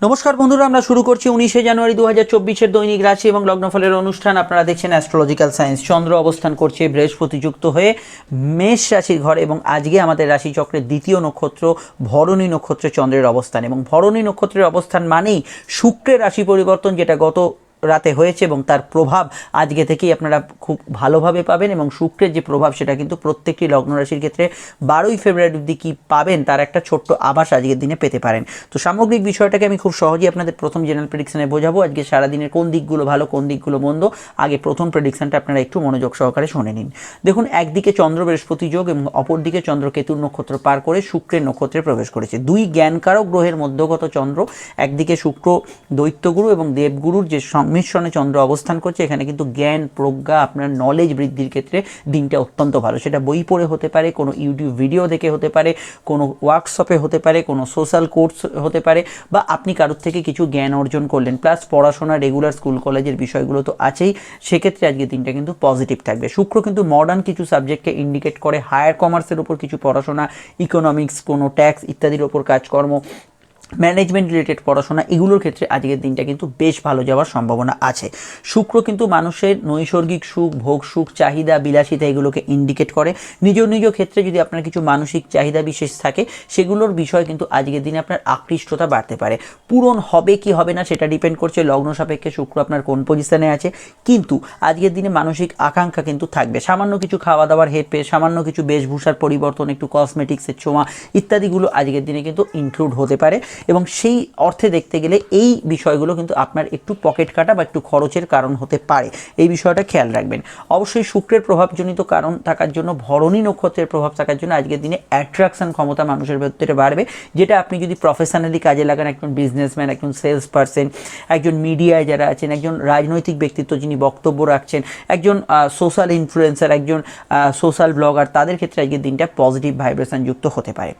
নমস্কার বন্ধুরা, আমরা শুরু করছি 19শে জানুয়ারি 2024-এর দৈনিক রাশি এবং লগ্নফলের অনুষ্ঠান। আপনারা দেখছেন অ্যাস্ট্রোলজিক্যাল সায়েন্স। চন্দ্র অবস্থান করছে বৃহস্পতি যুক্ত হয়ে মেষ রাশির ঘরে এবং আজকে আমাদের রাশিচক্রের দ্বিতীয় নক্ষত্র ভরণী নক্ষত্রে চন্দ্রের অবস্থান। এবং ভরণী নক্ষত্রের অবস্থান মানেই শুক্রের রাশি পরিবর্তন, যেটা গত রাতে হয়েছে এবং তার প্রভাব আজকে থেকেই আপনারা খুব ভালোভাবে পাবেন। এবং শুক্রের যে প্রভাব সেটা কিন্তু প্রত্যেকটি লগ্ন রাশির ক্ষেত্রে 12ই ফেব্রুয়ারি অবধি কী পাবেন তার একটা ছোট্ট আভাস আজকের দিনে পেতে পারেন। তো সামগ্রিক বিষয়টাকে আমি খুব সহজেই আপনাদের প্রথম জেনারেল প্রেডিকশনে বোঝাবো। আজকে সারাদিনের কোন দিকগুলো ভালো কোন দিকগুলো মন্দ, আগে প্রথম প্রেডিকশনটা আপনারা একটু মনোযোগ সহকারে শুনে নিন। দেখুন, একদিকে চন্দ্র বৃহস্পতি যোগ এবং অপরদিকে চন্দ্র কেতুর নক্ষত্র পার করে শুক্রের নক্ষত্রে প্রবেশ করেছে। দুই জ্ঞানকারক গ্রহের মধ্যগত চন্দ্র, একদিকে শুক্র দৈত্যগুরু এবং দেবগুরুর যে সংমিশ্রণে চন্দ্র অবস্থান করছে, এখানে কিন্তু জ্ঞান প্রজ্ঞা আপনার নলেজ বৃদ্ধির ক্ষেত্রে দিনটা অত্যন্ত ভালো। সেটা বই পড়ে হতে পারে, কোনো ইউটিউব ভিডিও দেখে হতে পারে, কোনো ওয়ার্কশপে হতে পারে, কোনো সোশ্যাল কোর্স হতে পারে, বা আপনি কারোর থেকে কিছু জ্ঞান অর্জন করলেন। প্লাস পড়াশোনা, রেগুলার স্কুল কলেজের বিষয়গুলো তো আছেই, সেক্ষেত্রে আজকে দিনটা কিন্তু পজিটিভ থাকবে। শুক্র কিন্তু মডার্ন কিছু সাবজেক্টকে ইন্ডিকেট করে, হায়ার কমার্সের উপর কিছু পড়াশোনা, ইকোনমিক্স, কোনো ট্যাক্স ইত্যাদির ওপর কাজকর্ম, ম্যানেজমেন্ট রিলেটেড পড়াশোনা, এগুলোর ক্ষেত্রে আজকের দিনটা কিন্তু বেশ ভালো যাওয়ার সম্ভাবনা আছে। শুক্র কিন্তু মানুষের নৈসর্গিক সুখ, ভোগ সুখ, চাহিদা, বিলাসিতা এগুলোকে ইন্ডিকেট করে। নিজ নিজ ক্ষেত্রে যদি আপনার কিছু মানসিক চাহিদা বিশেষ থাকে, সেগুলোর বিষয় কিন্তু আজকের দিনে আপনার আকৃষ্টতা বাড়তে পারে। পূরণ হবে কি হবে না সেটা ডিপেন্ড করছে লগ্ন সাপেক্ষে শুক্র আপনার কোন পজিশনে আছে, কিন্তু আজকের দিনে মানসিক আকাঙ্ক্ষা কিন্তু থাকবে। সামান্য কিছু খাওয়া দাওয়ার হেরফের, সামান্য কিছু বেশভূষার পরিবর্তন, একটু কসমেটিক্সের ছোঁয়া ইত্যাদিগুলো আজকের দিনে কিন্তু ইনক্লুড হতে পারে। এবং সেই অর্থে দেখতে গেলে এই বিষয়গুলো কিন্তু আপনার একটু পকেট কাটা বা একটু খরচের কারণ হতে পারে, এই বিষয়টা খেয়াল রাখবেন। অবশ্যই শুক্রের প্রভাবজনিত কারণ থাকার জন্য, ভরণী নক্ষত্রের প্রভাব থাকার জন্য আজকের দিনে অ্যাট্রাকশন ক্ষমতা মানুষের ভেতরে বাড়বে, যেটা আপনি যদি প্রফেশনালি কাজে লাগান, একজন বিজনেসম্যান, একজন সেলস পারসন, একজন মিডিয়ায় যারা আছেন, একজন রাজনৈতিক ব্যক্তিত্ব যিনি বক্তব্য রাখছেন, একজন সোশ্যাল ইনফ্লুয়েন্সার, একজন সোশ্যাল ব্লগার, তাদের ক্ষেত্রে আজকের দিনটা পজিটিভ ভাইব্রেশন যুক্ত হতে পারে।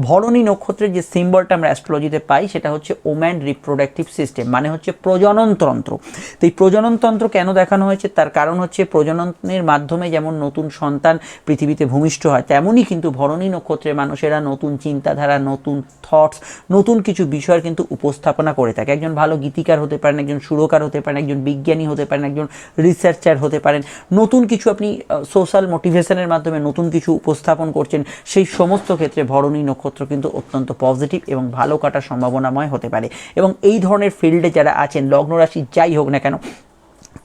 ভরণী নক্ষত্রের যে সিম্বলটা আমরা অ্যাস্ট্রোলজিতে পাই সেটা হচ্ছে ওম্যান রিপ্রোডাক্টিভ সিস্টেম, মানে হচ্ছে প্রজননতন্ত্র। তো এই প্রজননতন্ত্র কেন দেখানো হয়েছে, তার কারণ হচ্ছে প্রজননের মাধ্যমে যেমন নতুন সন্তান পৃথিবীতে ভূমিষ্ঠ হয়, তেমনই কিন্তু ভরণী নক্ষত্রের মানুষেরা নতুন চিন্তাধারা, নতুন থটস, নতুন কিছু বিষয়ের কিন্তু উপস্থাপনা করে থাকে। একজন ভালো গীতিকার হতে পারেন, একজন সুরকার হতে পারেন, একজন বিজ্ঞানী হতে পারেন, একজন রিসার্চার হতে পারেন। নতুন কিছু আপনি সোশ্যাল মোটিভেশনের মাধ্যমে নতুন কিছু উপস্থাপন করছেন, সেই সমস্ত ক্ষেত্রে ভরণী নক্ষত্র কিন্তু অত্যন্ত পজিটিভ এবং ভালো কাটার সম্ভাবনাময় হতে পারে। এবং এই ধরনের ফিল্ডে যারা আছেন, লগ্ন রাশি যাই হোক না কেন,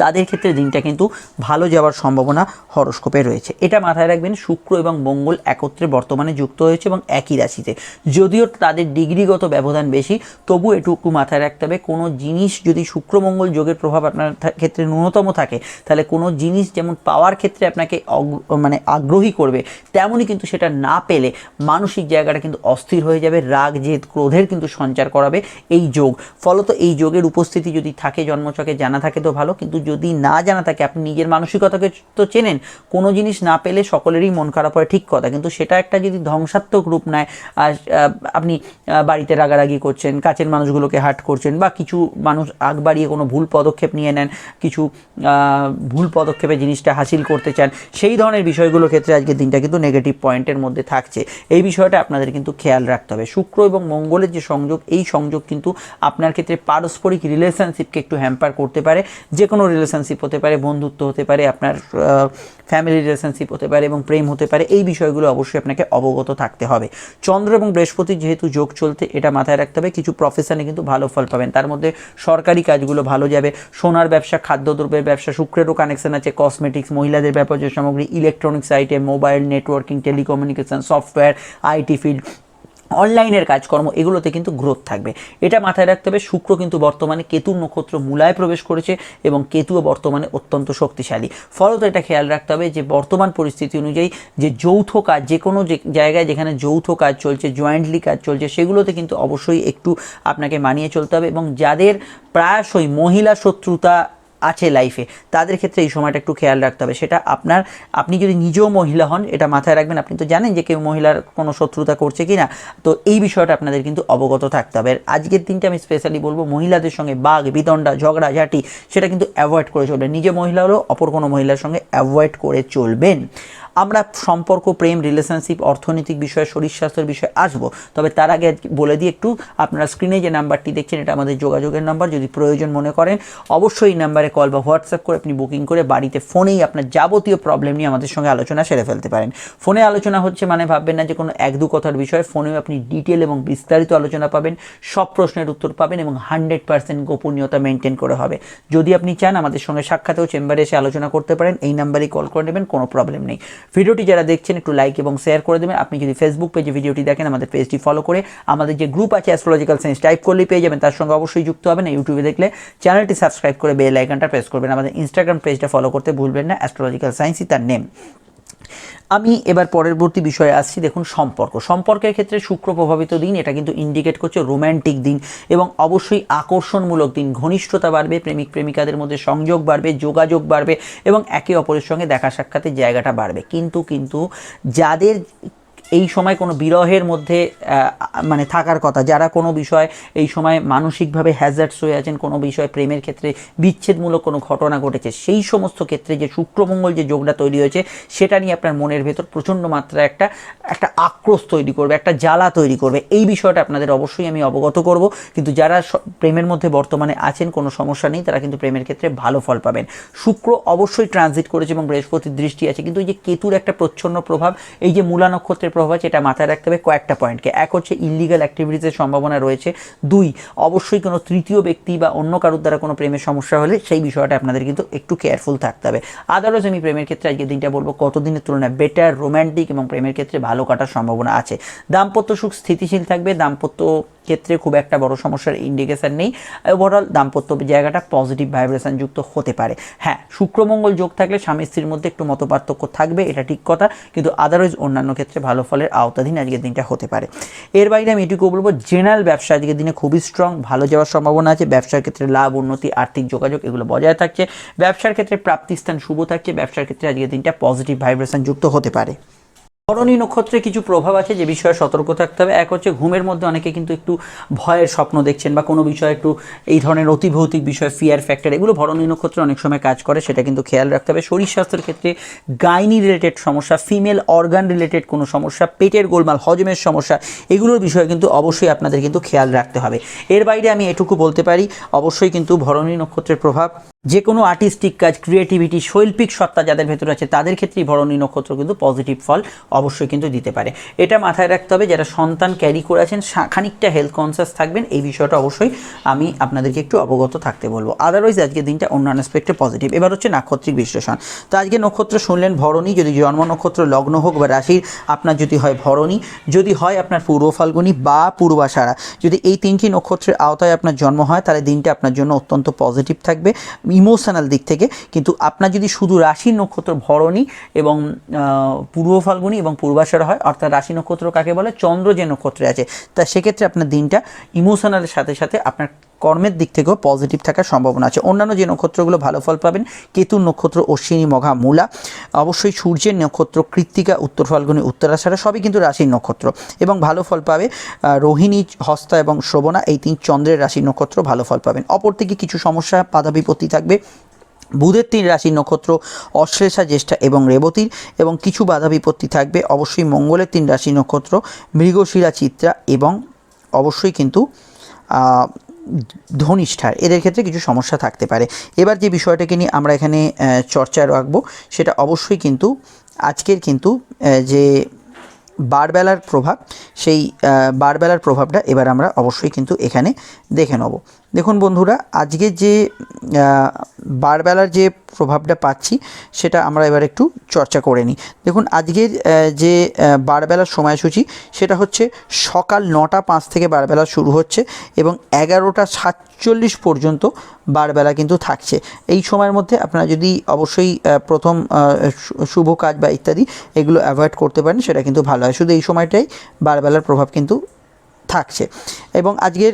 তাদের ক্ষেত্রে দিনটা কিন্তু ভালো যাওয়ার সম্ভাবনা হরোস্কোপে রয়েছে। এটা মাথায় রাখবেন। শুক্র এবং মঙ্গল একত্রে বর্তমানে যুক্ত হয়েছে এবং একই রাশিতে, যদিও তাদের ডিগ্রিগত ব্যবধান বেশি, তবু এটুকু মাথায় রাখতে হবে, কোনো জিনিস যদি শুক্র মঙ্গল যোগের প্রভাব আপনার ক্ষেত্রে ন্যূনতম থাকে, তাহলে কোনো জিনিস যেমন পাওয়ার ক্ষেত্রে আপনাকে আগ্রহী করবে, তেমনই কিন্তু সেটা না পেলে মানসিক জায়গাটা কিন্তু অস্থির হয়ে যাবে, রাগ জেদ ক্রোধের কিন্তু সঞ্চার করাবে এই যোগ। ফলত এই যোগের উপস্থিতি যদি থাকে জন্মছকে, জানা থাকে তো ভালো, কিন্তু যদি না জানা থাকে, আপনি নিজের মানসিকতাকে তো চেনেন, কোনো জিনিস না পেলে সকলেরই মন খারাপ হয়, ঠিক কথা, কিন্তু সেটা একটা যদি ধ্বংসাত্মক রূপ নেয়, আর আপনি বাড়িতে রাগারাগি করছেন, কাছের মানুষগুলোকে হার্ট করছেন, বা কিছু মানুষ আগ বাড়িয়ে কোনো ভুল পদক্ষেপ নিয়ে নেন, কিছু ভুল পদক্ষেপে জিনিসটা হাসিল করতে চান, সেই ধরনের বিষয়গুলোর ক্ষেত্রে আজকের দিনটা কিন্তু নেগেটিভ পয়েন্টের মধ্যে থাকছে। এই বিষয়টা আপনাদের কিন্তু খেয়াল রাখতে হবে। শুক্র এবং মঙ্গলের যে সংযোগ, এই সংযোগ কিন্তু আপনার ক্ষেত্রে পারস্পরিক রিলেশনশিপকে একটু হ্যাম্পার করতে পারে। যে কোনো রিলেশনশিপ হতে পারে, বন্ধুত্ব হতে পারে, আপনার ফ্যামিলি রিলেশনশিপ হতে পারে এবং প্রেম হতে পারে, এই বিষয়গুলো অবশ্যই আপনাকে অবগত থাকতে হবে। চন্দ্র এবং বৃহস্পতি যেহেতু যোগ চলতে, এটা মাথায় রাখতে হবে, কিছু প্রফেশনে কিন্তু ভালো ফল পাবেন। তার মধ্যে সরকারি কাজগুলো ভালো যাবে, সোনার ব্যবসা, খাদ্যদ্রব্যের ব্যবসা, শুক্রেরও কানেকশন আছে, কসমেটিক্স, মহিলাদের ব্যবহার্য সামগ্রী, electronics item, mobile networking, telecommunication, software, IT field, অনলাইনের কাজকর্ম, এগুলোতে কিন্তু গ্রোথ থাকবে। এটা মাথায় রাখতে হবে। শুক্র কিন্তু বর্তমানে কেতুর নক্ষত্র মূলায় প্রবেশ করেছে এবং কেতুও বর্তমানে অত্যন্ত শক্তিশালী। ফলত এটা খেয়াল রাখতে হবে যে বর্তমান পরিস্থিতি অনুযায়ী যে যৌথ কাজ, যে কোনো জায়গায় যেখানে যৌথ কাজ চলছে, জয়েন্টলি কাজ চলছে, সেগুলোতে কিন্তু অবশ্যই একটু আপনাকে মানিয়ে চলতে হবে। এবং যাদের প্রায়শই মহিলা শত্রুতা আছে লাইফে, তাদের ক্ষেত্রে এই সময়টা একটু খেয়াল রাখতে হবে। সেটা আপনি যদি নিজেও মহিলা হন, এটা মাথায় রাখবেন, আপনি তো জানেন যে কেউ মহিলার কোনো শত্রুতা করছে কি না, তো এই বিষয়টা আপনাদের কিন্তু অবগত থাকতে হবে। আজকের দিনটা আমি স্পেশালি বলবো, মহিলাদের সঙ্গে বাঘ বিতণ্ডা, ঝগড়াঝাটি, সেটা কিন্তু অ্যাভয়েড করে চলবেন। নিজে মহিলা হলেও অপর কোনো মহিলার সঙ্গে অ্যাভয়েড করে চলবেন। আমরা সম্পর্ক, প্রেম, রিলেশনশিপ, অর্থনৈতিক বিষয়, শরীর স্বাস্থ্যের বিষয়ে আসবো। তবে তার আগে বলে দিই একটু, আপনারা স্ক্রিনে যে নাম্বারটি দেখছেন এটা আমাদের যোগাযোগের নাম্বার। যদি প্রয়োজন মনে করেন অবশ্যই এই নাম্বারে কল বা হোয়াটসঅ্যাপ করে আপনি বুকিং করে বাড়িতে ফোনেই আপনার যাবতীয় প্রবলেম নিয়ে আমাদের সঙ্গে আলোচনা সেরে ফেলতে পারেন। ফোনে আলোচনা হচ্ছে মানে ভাববেন না যে কোনো এক দু কথার বিষয়, ফোনেও আপনি ডিটেল এবং বিস্তারিত আলোচনা পাবেন, সব প্রশ্নের উত্তর পাবেন এবং 100% গোপনীয়তা মেনটেন করে হবে। যদি আপনি চান আমাদের সঙ্গে সাক্ষাতেও চেম্বারে এসে আলোচনা করতে পারেন, এই নাম্বারেই কল করে নেবেন, কোনো প্রবলেম নেই। ভিডিওটি যারা দেখছেন একটু লাইক এবং শেয়ার করে দেবেন। আপনি যদি ফেসবুক পেজে ভিডিওটি দেখেন, আমাদের পেজটি ফলো করে আমাদের যে গ্রুপ আছে অ্যাস্ট্রোলজিক্যাল সায়েন্স টাইপ করলেই পেয়ে যাবেন, তার সঙ্গে অবশ্যই যুক্ত হবেন। ইউটিউবে দেখলে চ্যানেলটি সাবস্ক্রাইব করে বেল আইকনটা প্রেস করবেন। আমাদের ইনস্টাগ্রাম পেজটা ফলো করতে ভুলবেন না, অ্যাস্ট্রোলজিক্যাল সায়েন্সই তার নেম। আমি এবার পরবর্তী বিষয়ে আসছি। দেখুন, সম্পর্কের ক্ষেত্রে শুক্র প্রভাবিত দিন, এটা কিন্তু ইন্ডিকেট করছে রোম্যান্টিক দিন এবং অবশ্যই আকর্ষণমূলক দিন। ঘনিষ্ঠতা বাড়বে, প্রেমিক প্রেমিকাদের মধ্যে সংযোগ বাড়বে, যোগাযোগ বাড়বে এবং একে অপরের সঙ্গে দেখা সাক্ষাতের জায়গাটা বাড়বে। কিন্তু যাদের এই সময় কোনো বিরহের মধ্যে মানে থাকার কথা, যারা কোনো বিষয় এই সময় মানসিকভাবে হ্যাজার্ডস হয়ে আছেন, কোনো বিষয় প্রেমের ক্ষেত্রে বিচ্ছেদমূলক কোনো ঘটনা ঘটেছে, সেই সমস্ত ক্ষেত্রে যে শুক্রমঙ্গল যে যোগটা তৈরি হয়েছে সেটা নিয়ে আপনার মনের ভেতর প্রচণ্ড মাত্রায় একটা আক্রোশ তৈরি করবে, একটা জ্বালা তৈরি করবে। এই বিষয়টা আপনাদের অবশ্যই আমি অবগত করব। কিন্তু যারা প্রেমের মধ্যে বর্তমানে আছেন, কোনো সমস্যা নেই, তারা কিন্তু প্রেমের ক্ষেত্রে ভালো ফল পাবেন। শুক্র অবশ্যই ট্রানজিট করেছে এবং বৃহস্পতির দৃষ্টি আছে, কিন্তু এই যে কেতুর একটা প্রচ্ছন্ন প্রভাব, এই যে মূলা নক্ষত্রের প্রভাব আছে, এটা মাথায় রাখতে হবে কয়েকটা পয়েন্টকে। এক হচ্ছে ইললিগাল অ্যাক্টিভিটিসের সম্ভাবনা রয়েছে। দুই, অবশ্যই কোনো তৃতীয় ব্যক্তি বা অন্য কারোর দ্বারা কোনো প্রেমের সমস্যা হলে সেই বিষয়টা আপনাদের কিন্তু একটু কেয়ারফুল থাকতে হবে। আদারওয়াইজ আমি প্রেমের ক্ষেত্রে আজকে দিনটা বলবো কতদিনের তুলনায় বেটার, রোম্যান্টিক এবং প্রেমের ক্ষেত্রে ভালো কাটার সম্ভাবনা আছে। দাম্পত্য সুখ স্থিতিশীল থাকবে, দাম্পত্য ক্ষেত্রে খুব একটা বড় সমস্যার ইন্ডিকেশন নেই। ওভারঅল দাম্পত্য জায়গাটা পজিটিভ ভাইব্রেশন যুক্ত হতে পারে। হ্যাঁ, শুক্রমঙ্গল যোগ থাকলে স্বামী স্ত্রীর মধ্যে একটু মতপার্থক্য থাকবে, এটা ঠিক কথা, কিন্তু আদারওয়াইজ অন্যান্য ক্ষেত্রে ভালো ফলের আওতাধীন আজকের দিনটা হতে পারে। এর বাইরে আমি এটুকু বলবো, জেনারেল ব্যবসা আজকের দিনে খুবই স্ট্রং, ভালো যাওয়ার সম্ভাবনা আছে। ব্যবসার ক্ষেত্রে লাভ, উন্নতি, আর্থিক যোগাযোগ এগুলো বজায় থাকছে। ব্যবসার ক্ষেত্রে প্রাপ্তিস্থান শুভ থাকছে। ব্যবসার ক্ষেত্রে আজকের দিনটা পজিটিভ ভাইব্রেশন যুক্ত হতে পারে। ভরণী নক্ষত্রে কিছু প্রভাব আছে যে বিষয়ে সতর্ক থাকতে হবে। এক হচ্ছে ঘুমের মধ্যে অনেকে কিন্তু একটু ভয়ের স্বপ্ন দেখছেন বা কোনো বিষয়ে একটু এই ধরনের অতিভৌতিক বিষয়, ফিয়ার ফ্যাক্টর, এগুলো ভরণী নক্ষত্রে অনেক সময় কাজ করে, সেটা কিন্তু খেয়াল রাখতে হবে। শরীর স্বাস্থ্যের ক্ষেত্রে গাইনি রিলেটেড সমস্যা, ফিমেল অর্গান রিলেটেড কোনো সমস্যা, পেটের গোলমাল, হজমের সমস্যা, এগুলোর বিষয়ে কিন্তু অবশ্যই আপনাদের কিন্তু খেয়াল রাখতে হবে। এর বাইরে আমি এটুকু বলতে পারি, অবশ্যই কিন্তু ভরণী নক্ষত্রের প্রভাব যে কোনো আর্টিস্টিক কাজ, ক্রিয়েটিভিটি, শৈল্পিক সত্তা যাদের ভেতরে আছে তাদের ক্ষেত্রেই ভরণী নক্ষত্র কিন্তু পজিটিভ ফল অবশ্যই কিন্তু দিতে পারে। এটা মাথায় রাখতে হবে। যারা সন্তান ক্যারি করে আছেন খানিকটা হেলথ কনসিয়াস থাকবেন, এই বিষয়টা অবশ্যই আমি আপনাদেরকে একটু অবগত থাকতে বলবো। আদারওয়াইজ আজকের দিনটা অন্যান্য অ্যাসপেক্টে পজিটিভ। এবার হচ্ছে নাক্ষত্রিক বিশ্লেষণ। তো আজকে নক্ষত্র শুনলেন ভরণী, যদি জন্ম নক্ষত্র লগ্ন হোক বা রাশির আপনার যদি হয় ভরণী, যদি হয় আপনার পূর্ব ফাল্গুনী বা পূর্বাষাঢ়া, যদি এই তিনটি নক্ষত্রের আওতায় আপনার জন্ম হয় তাহলে দিনটা আপনার জন্য অত্যন্ত পজিটিভ থাকবে ইমোশনাল দিক থেকে। কিন্তু আপনার যদি শুধু রাশির নক্ষত্র ভরণী এবং পূর্ব ফাল্গুনী এবং পূর্বাষাঢ়া হয়, অর্থাৎ রাশি নক্ষত্র কাকে বলে, চন্দ্র যে নক্ষত্রে আছে, তা সেক্ষেত্রে আপনার দিনটা ইমোশনালের সাথে সাথে আপনার কর্মের দিক থেকেও পজিটিভ থাকার সম্ভাবনা আছে। অন্যান্য যে নক্ষত্রগুলো ভালো ফল পাবেন, কেতুর নক্ষত্র অশ্বিনী, মঘা, মূলা, অবশ্যই সূর্যের নক্ষত্র কৃত্তিকা, উত্তর ফাল্গুনী, উত্তরাষাঢ়া, সবই কিন্তু রাশির নক্ষত্র এবং ভালো ফল পাবে। রোহিণী, হস্তা এবং শ্রবণা, এই তিন চন্দ্রের রাশির নক্ষত্র ভালো ফল পাবেন। অপরদিকে কিছু সমস্যা, বাধা বিপত্তি থাকবে। বুধের 3 রাশির নক্ষত্র অশ্লেষা, জ্যেষ্ঠা এবং রেবতীর, এবং কিছু বাধা বিপত্তি থাকবে। অবশ্যই মঙ্গলের 3 রাশির নক্ষত্র মৃগশিরা, চিত্রা এবং অবশ্যই কিন্তু ধনিষ্ঠার, এদের ক্ষেত্রে কিছু সমস্যা থাকতে পারে। এবার যে বিষয়টাকে নিয়ে আমরা এখানে চর্চায় রাখবো সেটা অবশ্যই কিন্তু আজকের কিন্তু যে বারবেলার প্রভাব, সেই বারবেলার প্রভাবটা এবার আমরা অবশ্যই কিন্তু এখানে দেখে নেব। দেখুন বন্ধুরা, আজকে যে বারবেলার যে প্রভাবটা পাচ্ছি সেটা আমরা এবার একটু চর্চা করে নিই। দেখুন, আজকের যে বারবেলার সময়সূচি সেটা হচ্ছে সকাল 9টা 5 থেকে বারবেলা শুরু হচ্ছে এবং 11টা 47 পর্যন্ত বারবেলা কিন্তু থাকছে। এই সময়ের মধ্যে আপনারা যদি অবশ্যই প্রথম শুভ কাজ বা ইত্যাদি এগুলো অ্যাভয়েড করতে পারেন, সেটা কিন্তু ভালো হয়। শুধু এই সময়টাই বারবেলার প্রভাব কিন্তু থাকছে। এবং আজকের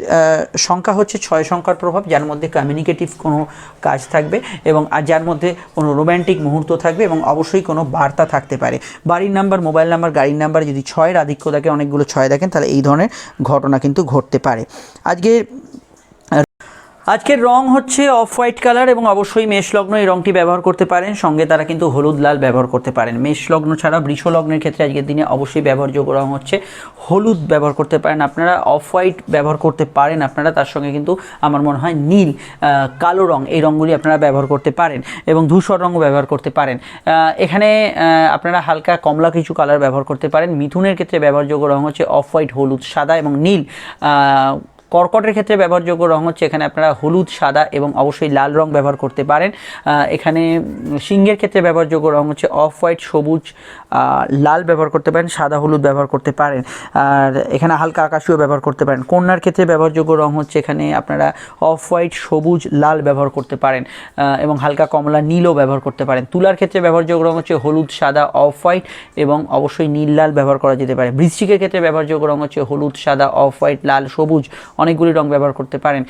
সংখ্যা হচ্ছে 6 সংখ্যার প্রভাব, যার মধ্যে কমিউনিকেটিভ কোনো কাজ থাকবে এবং যার মধ্যে কোনো রোম্যান্টিক মুহূর্ত থাকবে এবং অবশ্যই কোনো বার্তা থাকতে পারে। বাড়ির নাম্বার, মোবাইল নাম্বার, গাড়ির নাম্বার যদি 6-এর আধিক্য থাকে, অনেকগুলো 6 দেখেন, তাহলে এই ধরনের ঘটনা কিন্তু ঘটতে পারে। আজকে আজকের রং হচ্ছে অফ হোয়াইট কালার এবং অবশ্যই মেষ লগ্ন এই রংটি ব্যবহার করতে পারেন, সঙ্গে তারা কিন্তু হলুদ লাল ব্যবহার করতে পারেন। মেষ লগ্ন ছাড়া বৃষ লগ্নের ক্ষেত্রে আজকের দিনে অবশ্যই ব্যবহারযোগ্য রং হচ্ছে হলুদ ব্যবহার করতে পারেন আপনারা, অফ হোয়াইট ব্যবহার করতে পারেন আপনারা, তার সঙ্গে কিন্তু আমার মনে হয় নীল, কালো রং, এই রঙগুলি আপনারা ব্যবহার করতে পারেন এবং ধূসর রঙও ব্যবহার করতে পারেন। এখানে আপনারা হালকা কমলা কিছু কালার ব্যবহার করতে পারেন। মিথুনের ক্ষেত্রে ব্যবহারযোগ্য রং হচ্ছে অফ হোয়াইট, হলুদ, সাদা এবং নীল। কর্কটের ক্ষেত্রে ব্যবহারযোগ্য রং হচ্ছে এখানে আপনারা হলুদ, সাদা এবং অবশ্যই লাল রং ব্যবহার করতে পারেন। এখানে সিংহের ক্ষেত্রে ব্যবহারযোগ্য রং হচ্ছে অফ হোয়াইট, সবুজ, লাল ব্যবহার করতে পারেন, সাদা হলুদ ব্যবহার করতে পারেন, আর এখানে হালকা আকাশীও ব্যবহার করতে পারেন। কন্যার ক্ষেত্রে ব্যবহারযোগ্য রং হচ্ছে এখানে আপনারা অফ হোয়াইট, সবুজ, লাল ব্যবহার করতে পারেন এবং হালকা কমলা নীলও ব্যবহার করতে পারেন। তুলার ক্ষেত্রে ব্যবহারযোগ্য রং হচ্ছে হলুদ, সাদা, অফ হোয়াইট এবং অবশ্যই নীল লাল ব্যবহার করা যেতে পারে। বৃশ্চিকের ক্ষেত্রে ব্যবহারযোগ্য রং হচ্ছে হলুদ, সাদা, অফ হোয়াইট, লাল, সবুজ, অনেকগুলি রং ব্যবহার করতে পারেন।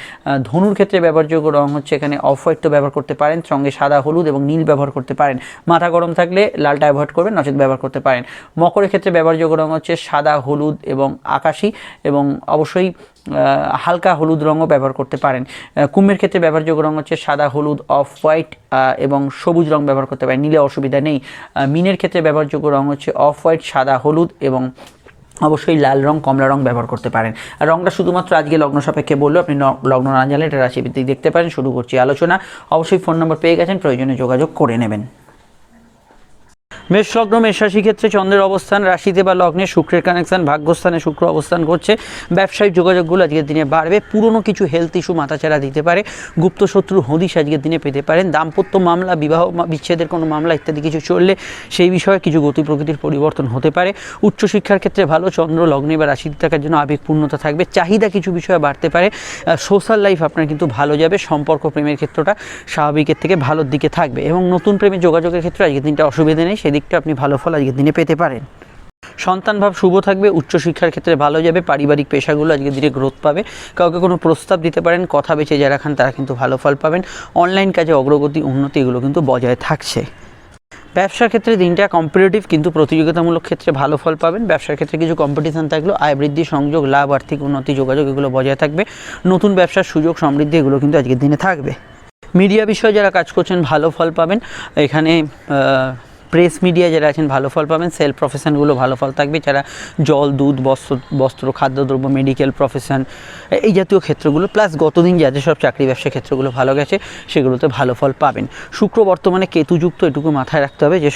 ধনুর ক্ষেত্রে ব্যবহারযোগ্য রং হচ্ছে এখানে অফ হোয়াইট তো ব্যবহার করতে পারেন, সঙ্গে সাদা, হলুদ এবং নীল ব্যবহার করতে পারেন। মাথা গরম থাকলে লালটা অ্যাভয়েড করবেন, নচেত ব্যবহার করতে পারেন। মকরের ক্ষেত্রে ব্যবহারযোগ্য রং হচ্ছে সাদা, হলুদ এবং আকাশী এবং অবশ্যই হালকা হলুদ রঙও ব্যবহার করতে পারেন। কুম্ভের ক্ষেত্রে ব্যবহারযোগ্য রং হচ্ছে সাদা, হলুদ, অফ হোয়াইট এবং সবুজ রং ব্যবহার করতে পারেন, নীলে অসুবিধা নেই। মীনের ক্ষেত্রে ব্যবহারযোগ্য রং হচ্ছে অফ হোয়াইট, সাদা, হলুদ এবং অবশ্যই লাল রং, কমলা রং ব্যবহার করতে পারেন। আর রংটা শুধুমাত্র আজকে লগ্ন সাপেক্ষে বললো, আপনি লগ্ন না জানলে এটা রাশিভিত্তিক দেখতে পারেন। শুরু করছি আলোচনা। অবশ্যই ফোন নম্বর পেয়ে গেছেন, প্রয়োজনে যোগাযোগ করে নেবেন। মেষ লগ্ন, মেষ রাশি ক্ষেত্রে চন্দ্রের অবস্থান রাশিতে বা লগ্নে, শুক্রের কানেকশন, ভাগ্যস্থানে শুক্র অবস্থান করছে। ব্যবসায়িক যোগাযোগগুলো আজকের দিনে বাড়বে। পুরনো কিছু হেলথ ইস্যু মাথাচাড়া দিতে পারে। গুপ্ত শত্রুর হদিশ আজকের দিনে পেতে পারেন। দাম্পত্য মামলা, বিবাহ বিচ্ছেদের কোনো মামলা ইত্যাদি কিছু চললে সেই বিষয়ে কিছু গতি প্রকৃতির পরিবর্তন হতে পারে। উচ্চশিক্ষার ক্ষেত্রে ভালো, চন্দ্র লগ্নে বা রাশিতে থাকার জন্য আবেগপূর্ণতা থাকবে। চাহিদা কিছু বিষয়ে বাড়তে পারে। সোশ্যাল লাইফ আপনার কিন্তু ভালো যাবে। সম্পর্ক, প্রেমের ক্ষেত্রটা স্বাভাবিকের থেকে ভালোর দিকে থাকবে এবং নতুন প্রেমের যোগাযোগের ক্ষেত্রে আজকের দিনটা অসুবিধা নেই, সেদিকটা আপনি ভালো ফল আজকের দিনে পেতে পারেন। সন্তান ভাব শুভ থাকবে। উচ্চশিক্ষার ক্ষেত্রে ভালো যাবে। পারিবারিক পেশাগুলো আজকের দিনে গ্রোথ পাবে। কাউকে কোনো প্রস্তাব দিতে পারেন, কথা বেছে যারা খান তারা কিন্তু ভালো ফল পাবেন। অনলাইন কাজে অগ্রগতি, উন্নতি এগুলো কিন্তু বজায় থাকছে। ব্যবসার ক্ষেত্রে দিনটা কম্পিটিটিভ কিন্তু প্রতিযোগিতামূলক ক্ষেত্রে ভালো ফল পাবেন। ব্যবসার ক্ষেত্রে কিছু কম্পিটিশন থাকলেও আয় বৃদ্ধি, সংযোগ, লাভ, আর্থিক উন্নতি, যোগাযোগ এগুলো বজায় থাকবে। নতুন ব্যবসার সুযোগ, সমৃদ্ধি এগুলো কিন্তু আজকের দিনে থাকবে। মিডিয়া বিষয়ে যারা কাজ করছেন ভালো ফল পাবেন। এখানে প্রেস মিডিয়া যারা আছেন ভালো ফল পাবেন। সেল প্রফেশনগুলো ভালো ফল থাকবে। যারা জল, দুধ, বস্ত্র, খাদ্যদ্রব্য, মেডিকেল প্রফেশন এই জাতীয় ক্ষেত্রগুলো, প্লাস গতদিন যাদের সব চাকরি ব্যবসা ক্ষেত্রগুলো ভালো গেছে সেগুলোতে ভালো ফল পাবেন। শুক্র বর্তমানে কেতুযুক্ত, এটুকু মাথায় রাখতে হবে যে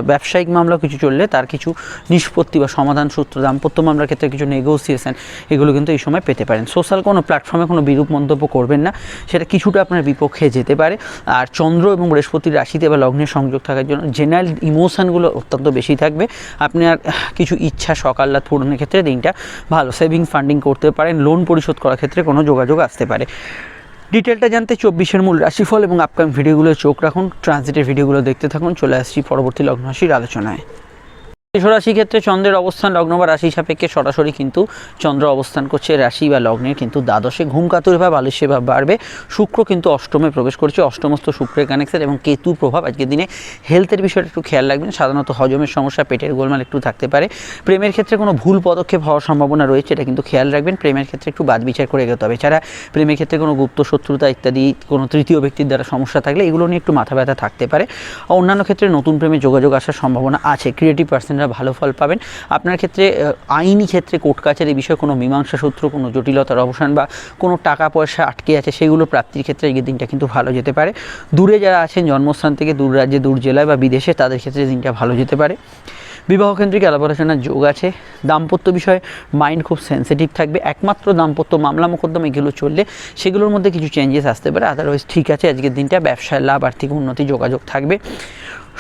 ব্যবসায়িক মামলা কিছু চললে তার কিছু নিষ্পত্তি বা সমাধান সূত্র, দাম্পত্য মামলার ক্ষেত্রে কিছু নেগোসিয়েশন এগুলো কিন্তু এই সময় পেতে পারেন। সোশ্যাল কোনো প্ল্যাটফর্মে কোনো বিরূপ মন্তব্য করবেন না, সেটা কিছুটা আপনার বিপক্ষে যেতে পারে। আর চন্দ্র এবং বৃহস্পতির রাশিতে বা লগ্নের সংযোগ থাকার জন্য জেনারেল ইমোশনগুলো অত্যন্ত বেশি থাকবে। আপনার কিছু ইচ্ছা সকাল্লাদ পূরণের ক্ষেত্রে দিনটা ভালো। সেভিং ফান্ডিং করতে পারেন। লোন পরিশোধ করার ক্ষেত্রে কোনো যোগাযোগ আসতে পারে। ডিটেলটা জানতে 24-এর মূল রাশিফল এবং আপকামিং ভিডিওগুলো চোখ রাখুন। ট্রানজিটের ভিডিওগুলো দেখতে থাকুন। চলে আসছি পরবর্তী লগ্ন রাশির আলোচনায়। মেষরাশি ক্ষেত্রে চন্দ্রের অবস্থান লগ্ন বা রাশি সাপেক্ষে সরাসরি কিন্তু চন্দ্র অবস্থান করছে রাশি বা লগ্নের কিন্তু দ্বাদশে। ঘুমকাতুর ভাব, আলস্যের ভাব বাড়বে। শুক্র কিন্তু অষ্টমে প্রবেশ করছে। অষ্টমস্থ শুক্রের কানেকশন এবং কেতুর প্রভাব আজকের দিনে হেলথের বিষয়টা একটু খেয়াল রাখবেন। সাধারণত হজমের সমস্যা, পেটের গোলমাল একটু থাকতে পারে। প্রেমের ক্ষেত্রে কোনো ভুল পদক্ষেপ হওয়ার সম্ভাবনা রয়েছে, এটা কিন্তু খেয়াল রাখবেন। প্রেমের ক্ষেত্রে একটু বাদ বিচার করে এগোতে হবে। এছাড়া প্রেমের ক্ষেত্রে কোনো গুপ্ত শত্রুতা ইত্যাদি কোনো তৃতীয় ব্যক্তির দ্বারা সমস্যা থাকলে এগুলো নিয়ে একটু মাথা ব্যথা থাকতে পারে। অন্যান্য ক্ষেত্রে নতুন প্রেমে যোগাযোগ আসার সম্ভাবনা আছে। ক্রিয়েটিভ পার্সনরা ভালো ফল পাবেন। আপনার ক্ষেত্রে আইনি ক্ষেত্রে কোর্ট কাছারি বিষয়ে কোনো মীমাংসা সূত্র, কোনো জটিলতার অবসান বা কোনো টাকা পয়সা আটকে আছে সেগুলো প্রাপ্তির ক্ষেত্রে এই দিনটা কিন্তু ভালো যেতে পারে। দূরে যারা আছেন জন্মস্থান থেকে দূর রাজ্যে, দূর জেলায় বা বিদেশে, তাদের ক্ষেত্রে দিনটা ভালো যেতে পারে। বিবাহ কেন্দ্রিক আলাপ আলোচনার যোগ আছে। দাম্পত্য বিষয়ে মাইন্ড খুব সেন্সিটিভ থাকবে। একমাত্র দাম্পত্য মামলা মোকদ্দমা এগুলো চললে সেগুলোর মধ্যে কিছু চেঞ্জেস আসতে পারে। আদারওয়াইজ ঠিক আছে আজকের দিনটা। ব্যবসায় লাভ, আর্থিক উন্নতি, যোগাযোগ থাকবে।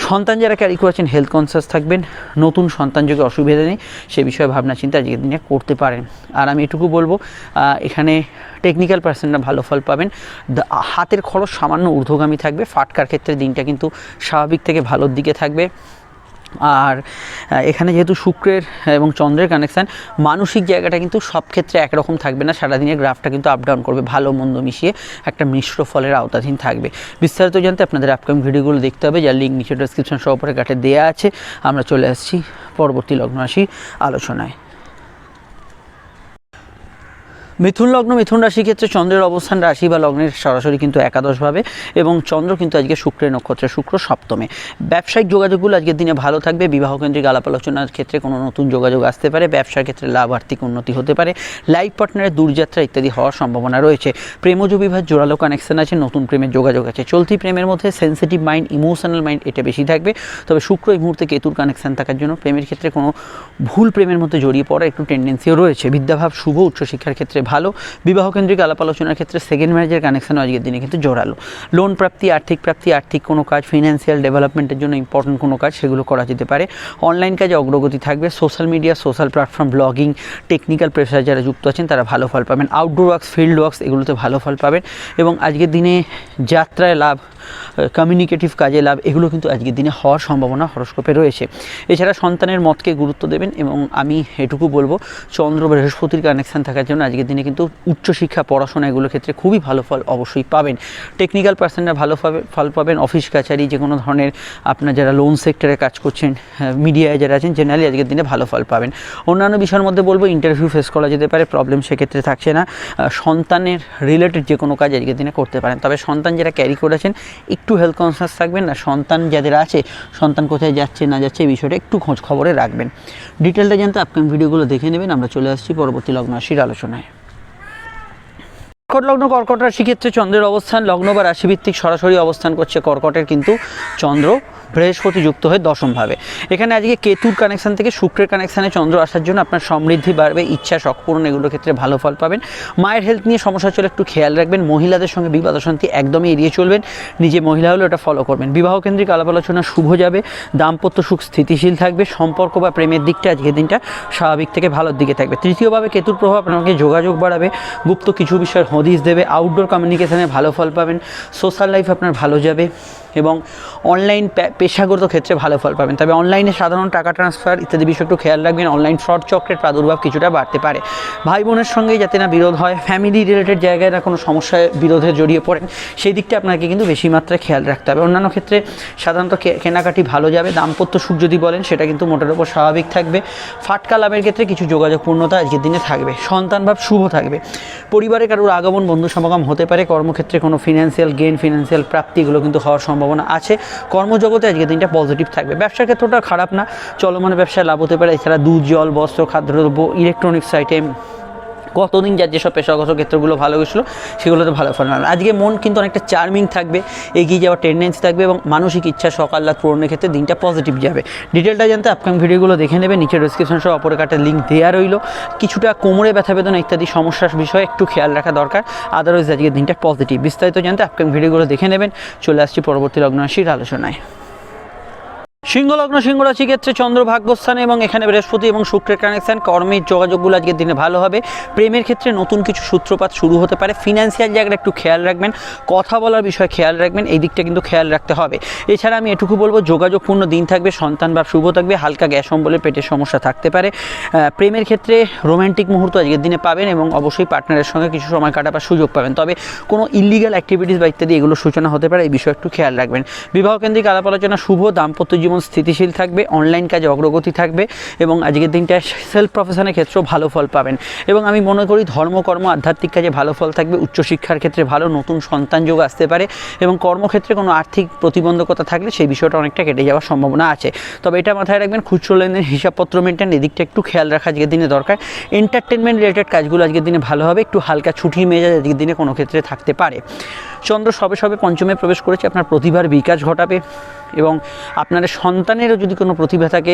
সন্তান যারা ক্যারি করেছেন হেলথ কনসিয়াস থাকবেন। নতুন সন্তান যোগে অসুবিধা নেই, সে বিষয়ে ভাবনা চিন্তা আজকের দিনে করতে পারেন। আর আমি এটুকু বলবো, এখানে টেকনিক্যাল পার্সনরা ভালো ফল পাবেন। হাতের খরচ সামান্য ঊর্ধ্বগামী থাকবে। ফাটকার ক্ষেত্রে দিনটা কিন্তু স্বাভাবিক থেকে ভালোর দিকে থাকবে। আর এখানে যেহেতু শুক্রের এবং চন্দ্রের কানেকশান, মানসিক জায়গাটা কিন্তু সব ক্ষেত্রে একরকম থাকবে না। সারাদিনের গ্রাফটা কিন্তু আপ ডাউন করবে। ভালো মন্দ মিশিয়ে একটা মিশ্র ফলের আওতাধীন থাকবে। বিস্তারিত জানতে আপনাদের আপকামিং ভিডিওগুলো দেখতে হবে, যার লিঙ্ক নিচে ডেসক্রিপশন সহ উপরে কাটে দেওয়া আছে। আমরা চলে আসছি পরবর্তী লগ্ন রাশির আলোচনায়। মিথুন লগ্ন মিথুন রাশি ক্ষেত্রে চন্দ্রের অবস্থান রাশি বা লগ্নের সরাসরি কিন্তু একাদশভাবে এবং চন্দ্র কিন্তু আজকে শুক্রের নক্ষত্রে, শুক্র সপ্তমে। ব্যবসায়িক যোগাযোগগুলো আজকের দিনে ভালো থাকবে। বিবাহকেন্দ্রিক আলাপ আলোচনার ক্ষেত্রে কোনো নতুন যোগাযোগ আসতে পারে, ব্যবসার ক্ষেত্রে লাভ, আর্থিক উন্নতি হতে পারে, লাইফ পার্টনারের দূরযাত্রা ইত্যাদি হওয়ার সম্ভাবনা রয়েছে। প্রেমজ বিবাহ জোরালো কানেকশন আছে, নতুন প্রেমের যোগাযোগ আছে। চলতি প্রেমের মধ্যে সেন্সিটিভ মাইন্ড, ইমোশনাল মাইন্ড এটা বেশি থাকবে। তবে শুক্র এই মুহূর্তে কেতুর কানেকশন থাকার জন্য প্রেমের ক্ষেত্রে কোনো ভুল প্রেমের মধ্যে জড়িয়ে পড়ার একটু টেন্ডেন্সিও রয়েছে। বিদ্যাভাব শুভ, উচ্চশিক্ষার ক্ষেত্রে ভালো। বিবাহকেন্দ্রিক আলাপ আলোচনার ক্ষেত্রে সেকেন্ড ম্যারেজের কানেকশন আজকের দিনে কিন্তু জোরালো। লোন প্রাপ্তি, আর্থিক কোনো কাজ, ফিনান্সিয়াল ডেভেলপমেন্টের জন্য ইম্পর্টেন্ট কোনো কাজ, সেগুলো করা যেতে পারে। অনলাইন কাজে অগ্রগতি থাকবে। Social media, social platform, blogging, technical পেশায় যারা যুক্ত আছেন তারা ভালো ফল পাবেন। আউটডোর ওয়ার্কস, ফিল্ড ওয়ার্কস এগুলোতে ভালো ফল পাবেন এবং আজকের দিনে যাত্রায় লাভ, কমিউনিকেটিভ কাজে লাভ এগুলো কিন্তু আজকের দিনে হওয়ার সম্ভাবনা হরস্কোপে রয়েছে। এছাড়া সন্তানের মতকে গুরুত্ব দেবেন এবং আমি এটুকু বলবো চন্দ্র বৃহস্পতির কানেকশান থাকার জন্য আজকের দিনে কিন্তু উচ্চশিক্ষা, পড়াশোনা এগুলোর ক্ষেত্রে খুবই ভালো ফল অবশ্যই পাবেন। টেকনিক্যাল পার্সনরা ভালো ফল পাবেন। অফিস কাছারি, যে কোনো ধরনের আপনার যারা লোন সেক্টরে কাজ করছেন, মিডিয়ায় যারা আছেন, জেনারেলি আজকের দিনে ভালো ফল পাবেন। অন্যান্য বিষয়ের মধ্যে বলবো ইন্টারভিউ ফেস করা যেতে পারে, প্রবলেম সেক্ষেত্রে থাকছে না। সন্তানের রিলেটেড যে কোনো কাজ আজকের দিনে করতে পারেন। তবে সন্তান যারা ক্যারি করেছেন একটু হেলথ কনসিয়াস থাকবেন না। সন্তান যাদের আছে, সন্তান কোথায় যাচ্ছে না যাচ্ছে এই বিষয়টা একটু খোঁজ খবরে রাখবেন। ডিটেলটা জানতে আপকামিং ভিডিওগুলো দেখে নেবেন। আমরা চলে আসছি পরবর্তী লগ্ন রাশির আলোচনায়। কর্কট লগ্ন, কর্কট রাশি ক্ষেত্রে চন্দ্রের অবস্থান লগ্ন বা রাশিভিত্তিক সরাসরি অবস্থান করছে কর্কটের কিন্তু চন্দ্র বৃহস্পতি যুক্ত হয়ে দশমভাবে। এখানে আজকে কেতুর কানেকশান থেকে শুক্রের কানেকশানে চন্দ্র আসার জন্য আপনার সমৃদ্ধি বাড়বে, ইচ্ছা শখ পূরণ এগুলোর ক্ষেত্রে ভালো ফল পাবেন। মায়ের হেলথ নিয়ে সমস্যা চলে একটু খেয়াল রাখবেন। মহিলাদের সঙ্গে বিবাদ অশান্তি একদমই এড়িয়ে চলবেন। নিজে মহিলা হলে ওটা ফলো করবেন। বিবাহকেন্দ্রিক আলাপ আলোচনা শুভ যাবে। দাম্পত্য সুখ স্থিতিশীল থাকবে। সম্পর্ক বা প্রেমের দিকটা আজকের দিনটা স্বাভাবিক থেকে ভালোর দিকে থাকবে। তৃতীয়ভাবে কেতুর প্রভাব আপনাকে যোগাযোগ বাড়াবে, গুপ্ত কিছু বিষয়ের হদিশ দেবে। আউটডোর কমিউনিকেশনে ভালো ফল পাবেন। সোশ্যাল লাইফ আপনার ভালো যাবে এবং অনলাইন পেশাগত ক্ষেত্রে ভালো ফল পাবেন। তবে অনলাইনে সাধারণ টাকা ট্রান্সফার ইত্যাদি বিষয় একটু খেয়াল রাখবেন। অনলাইন ফ্রড চক্রের প্রাদুর্ভাব কিছুটা বাড়তে পারে। ভাই বোনের সঙ্গে যাতে না বিরোধ হয়, ফ্যামিলি রিলেটেড জায়গায় না কোনো সমস্যায় বিরোধে জড়িয়ে পড়েন, সেই দিকটা আপনাকে কিন্তু বেশি মাত্রায় খেয়াল রাখতে হবে। অন্যান্য ক্ষেত্রে সাধারণত কেনাকাটি ভালো যাবে। দাম্পত্য সুখ যদি বলেন সেটা কিন্তু মোটের ওপর স্বাভাবিক থাকবে। ফাটকা লাভের ক্ষেত্রে কিছু যোগাযোগ পূর্ণতা আজকের দিনে থাকবে। সন্তান ভাব শুভ থাকবে। পরিবারে কারোর আগমন, বন্ধু সমাগম হতে পারে। কর্মক্ষেত্রে কোনো ফিনান্সিয়াল গেইন, ফিনান্সিয়াল প্রাপ্তি এগুলো কিন্তু হওয়ার সম্ভাবনা আছে। কর্মজগতে আজকের দিনটা পজিটিভ থাকবে। ব্যবসার ক্ষেত্রটা খারাপ না, চলমান ব্যবসায় লাভ হতে পারে। এছাড়া দুধ, জল, বস্ত্র, খাদ্যদ্রব্য, ইলেকট্রনিক্স আইটেম, গতদিন যার যেসব পেশাগত ক্ষেত্রগুলো ভালো গেছিলো সেগুলোতে ভালো ফল পাবেন। আজকে মন কিন্তু অনেকটা চার্মিং থাকবে, এগিয়ে যাওয়ার টেন্ডেন্সি থাকবে এবং মানসিক ইচ্ছা, সকাল্লাদ পূরণের ক্ষেত্রে দিনটা পজিটিভ যাবে। ডিটেলটা জানতে আপকামিং ভিডিওগুলো দেখে নেবেন। নিচে ডেসক্রিপশন সহ অপরে কাটার লিঙ্ক দেওয়া রইল। কিছুটা কোমরে ব্যথা বেদনা ইত্যাদি সমস্যার বিষয়ে একটু খেয়াল রাখা দরকার। আদারওয়াইজ আজকের দিনটা পজিটিভ। বিস্তারিত জানতে আপকামিং ভিডিওগুলো দেখে নেবেন। চলে আসছি পরবর্তী লগ্ন রাশির আলোচনায়। সিংহ লগ্ন, সিংহ রাশি ক্ষেত্রে চন্দ্র ভাগ্যস্থানে এবং এখানে বৃহস্পতি এবং শুক্রের কানেকশন। কর্মের যোগাযোগগুলো আজকের দিনে ভালো হবে। প্রেমের ক্ষেত্রে নতুন কিছু সূত্রপাত শুরু হতে পারে। ফিনান্সিয়াল জায়গাটা একটু খেয়াল রাখবেন। কথা বলার বিষয়ে খেয়াল রাখবেন, এই দিকটা কিন্তু খেয়াল রাখতে হবে। এছাড়া আমি এটুকু বলবো যোগাযোগপূর্ণ দিন থাকবে। সন্তান বা শুভ থাকবে। হালকা গ্যাস অম্বলের পেটের সমস্যা থাকতে পারে। প্রেমের ক্ষেত্রে রোম্যান্টিক মুহূর্ত আজকের দিনে পাবেন এবং অবশ্যই পার্টনারের সঙ্গে কিছু সময় কাটাবার সুযোগ পাবেন। তবে কোনো ইলিগাল অ্যাক্টিভিটিস বা ইত্যাদি এগুলোর সূচনা হতে পারে, এই বিষয়ে একটু খেয়াল রাখবেন। বিবাহকেন্দ্রিক আলাপ আলোচনা শুভ। দাম্পত্য জীবন স্থিতিশীল থাকবে। অনলাইন কাজে অগ্রগতি থাকবে এবং আজকের দিনটা সেলফ প্রফেশনের ক্ষেত্রেও ভালো ফল পাবেন। এবং আমি মনে করি ধর্মকর্ম, আধ্যাত্মিক কাজে ভালো ফল থাকবে। উচ্চশিক্ষার ক্ষেত্রে ভালো, নতুন সন্তান যোগ আসতে পারে এবং কর্মক্ষেত্রে কোনো আর্থিক প্রতিবন্ধকতা থাকলে সেই বিষয়টা অনেকটা কেটে যাওয়ার সম্ভাবনা আছে। তবে এটা মাথায় রাখবেন, খুচরো লেনদেন, হিসাবপত্র মেনটেন, এদিকটা একটু খেয়াল রাখা আজকের দিনে দরকার। এন্টারটেনমেন্ট রিলেটেড কাজগুলো আজকের দিনে ভালো হবে। একটু হালকা ছুটির মেজাজ আজকের দিনে কোনো ক্ষেত্রে থাকতে পারে। চন্দ্র সবে সবে পঞ্চমে প্রবেশ করেছে, আপনার প্রতিভার বিকাশ ঘটাবে এবং আপনার সন্তানেরও যদি কোনো প্রতিভা থাকে,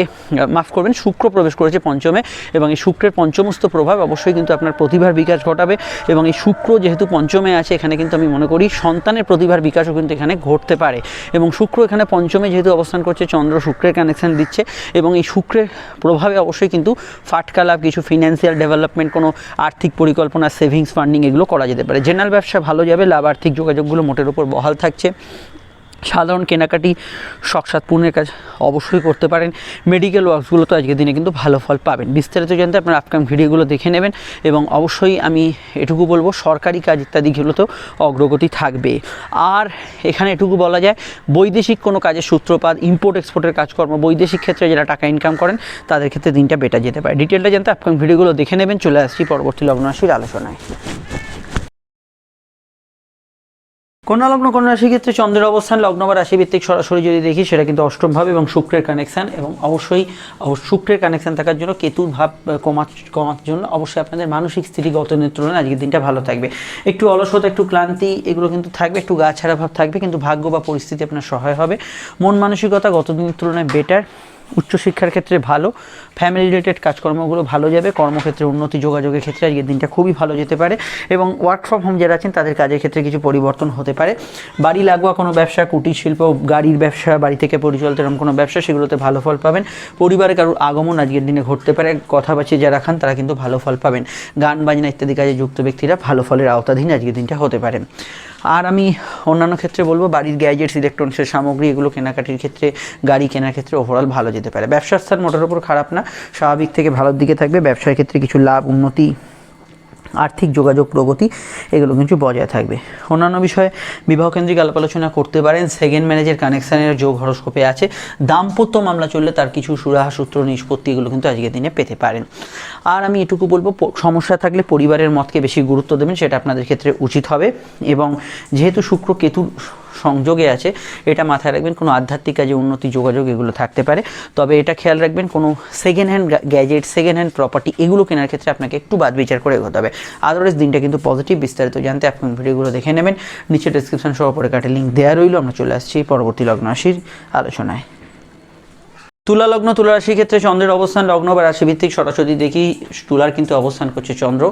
মাফ করবেন, শুক্র প্রবেশ করেছে পঞ্চমে এবং এই শুক্রের পঞ্চমস্ত প্রভাব অবশ্যই কিন্তু আপনার প্রতিভার বিকাশ ঘটাবে এবং এই শুক্র যেহেতু পঞ্চমে আছে এখানে কিন্তু আমি মনে করি সন্তানের প্রতিভার বিকাশও কিন্তু এখানে ঘটতে পারে এবং শুক্র এখানে পঞ্চমে যেহেতু অবস্থান করছে, চন্দ্র শুক্রের কানেকশান দিচ্ছে এবং এই শুক্রের প্রভাবে অবশ্যই কিন্তু ফাটকা লাভ, কিছু ফিনান্সিয়াল ডেভেলপমেন্ট, কোনো আর্থিক পরিকল্পনা, সেভিংস, ফান্ডিং এগুলো করা যেতে পারে। জেনারেল ব্যবসা ভালো যাবে। লাভ, আর্থিক যোগাযোগগুলো মোটের উপর বহাল থাকছে। সাধারণ কেনাকাটি শখসাদ পূর্ণের কাজ অবশ্যই করতে পারেন। মেডিকেল ওয়ার্কসগুলো তো আজকের দিনে কিন্তু ভালো ফল পাবেন। বিস্তারিত জানতে আপনার আপকামিং ভিডিওগুলো দেখে নেবেন এবং অবশ্যই আমি এটুকু বলবো সরকারি কাজ ইত্যাদিগুলোতেও অগ্রগতি থাকবে। আর এখানে এটুকু বলা যায় বৈদেশিক কোনো কাজের সূত্রপাত, ইম্পোর্ট এক্সপোর্টের কাজকর্ম, বৈদেশিক ক্ষেত্রে যারা টাকা ইনকাম করেন তাদের ক্ষেত্রে দিনটা বেটার যেতে পারে। ডিটেলটা জানতে আপকামিং ভিডিওগুলো দেখে নেবেন। চলে আসছি পরবর্তী লগ্ন রাশির আলোচনায়। কন্যা লগ্ন কন্যা রাশির ক্ষেত্রে চন্দ্রের অবস্থান লগ্ন বা রাশি ভিত্তিক সরাসরি যদি দেখি সেটা কিন্তু অষ্টম ভাব এবং শুক্রের কানেকশান, এবং অবশ্যই শুক্রের কানেকশান থাকার জন্য কেতুর ভাব কমার জন্য অবশ্যই আপনাদের মানসিক স্থিতিগত তুলনায় আজকের দিনটা ভালো থাকবে। একটু অলসতা, একটু ক্লান্তি এগুলো কিন্তু থাকবে, একটু গা ছাড়া ভাব থাকবে, কিন্তু ভাগ্য বা পরিস্থিতি আপনার সহায় হবে। মন মানসিকতা গত দিনের তুলনায় বেটার। উচ্চশিক্ষার ক্ষেত্রে ভালো, ফ্যামিলি রিলেটেড কাজকর্মগুলো ভালো যাবে, কর্মক্ষেত্রে উন্নতি, যোগাযোগের ক্ষেত্রে আজকের দিনটা খুবই ভালো যেতে পারে এবং ওয়ার্ক ফ্রম হোম যারা আছেন তাদের কাজের ক্ষেত্রে কিছু পরিবর্তন হতে পারে। বাড়ি লাগোয়া কোনো ব্যবসা, কুটির শিল্প, গাড়ির ব্যবসা, বাড়ি থেকে পরিচালিত এরকম কোনো ব্যবসা, সেগুলোতে ভালো ফল পাবেন। পরিবারে কারোর আগমন আজকের দিনে ঘটতে পারে, কথা বাঁচিয়ে যারা খান তারা কিন্তু ভালো ফল পাবেন। গান বাজনা ইত্যাদি কাজে যুক্ত ব্যক্তিরা ভালো ফলের আওতাধীন আজকের দিনটা হতে পারে। আর আমি অন্যান্য ক্ষেত্রে বলবো বাড়ির গ্যাজেটস, ইলেকট্রনিক্সের সামগ্রী এগুলো কেনাকাটির ক্ষেত্রে, গাড়ি কেনার ক্ষেত্রে ওভারঅল ভালো যেতে পারে। ব্যবসার স্থান মোটের উপর খারাপ না, স্বাভাবিক থেকে ভালোর দিকে থাকবে। ব্যবসার ক্ষেত্রে কিছু লাভ, উন্নতি, আর্থিক যোগাযোগ, প্রগতি এগুলো কিন্তু বজায় থাকবে। অন্যান্য বিষয়ে বিবাহকেন্দ্রিক আলাপ আলোচনা করতে পারেন। সেকেন্ড ম্যারেজের কানেকশানের যোগ হরস্কোপে আছে। দাম্পত্য মামলা চললে তার কিছু সুরাহা সূত্র, নিষ্পত্তি এগুলো কিন্তু আজকের দিনে পেতে পারেন। আর আমি এটুকু বলবো সমস্যা থাকলে পরিবারের মতকে বেশি গুরুত্ব দেবেন, সেটা আপনাদের ক্ষেত্রে উচিত হবে। এবং যেহেতু শুক্র কেতুর সংযোগে আছে, এটা মাথায় রাখবেন কোনো আধ্যাত্মিক কাজে উন্নতি, যোগাযোগ এগুলো থাকতে পারে। তবে এটা খেয়াল রাখবেন কোনো second hand gadget, second hand property এগুলো কেনার ক্ষেত্রে আপনাকে একটু বাদ বিচার করে এগোতে হবে। আদারওয়াইজ দিনটা কিন্তু পজিটিভ। বিস্তারিত জানতে আপনি ভিডিওগুলো দেখে নেবেন, নিচে ডেসক্রিপশন সহ পরে কাটে লিঙ্ক দেওয়া রইল। আমরা চলে আসছি পরবর্তী লগ্ন রাশির আলোচনায়। তুলা লগ্ন, তুলা রাশির ক্ষেত্রে চন্দ্রের অবস্থান লগ্ন বা রাশি ভিত্তিক সরাসরি দেখি তুলার কিন্তু অবস্থান করছে চন্দ্র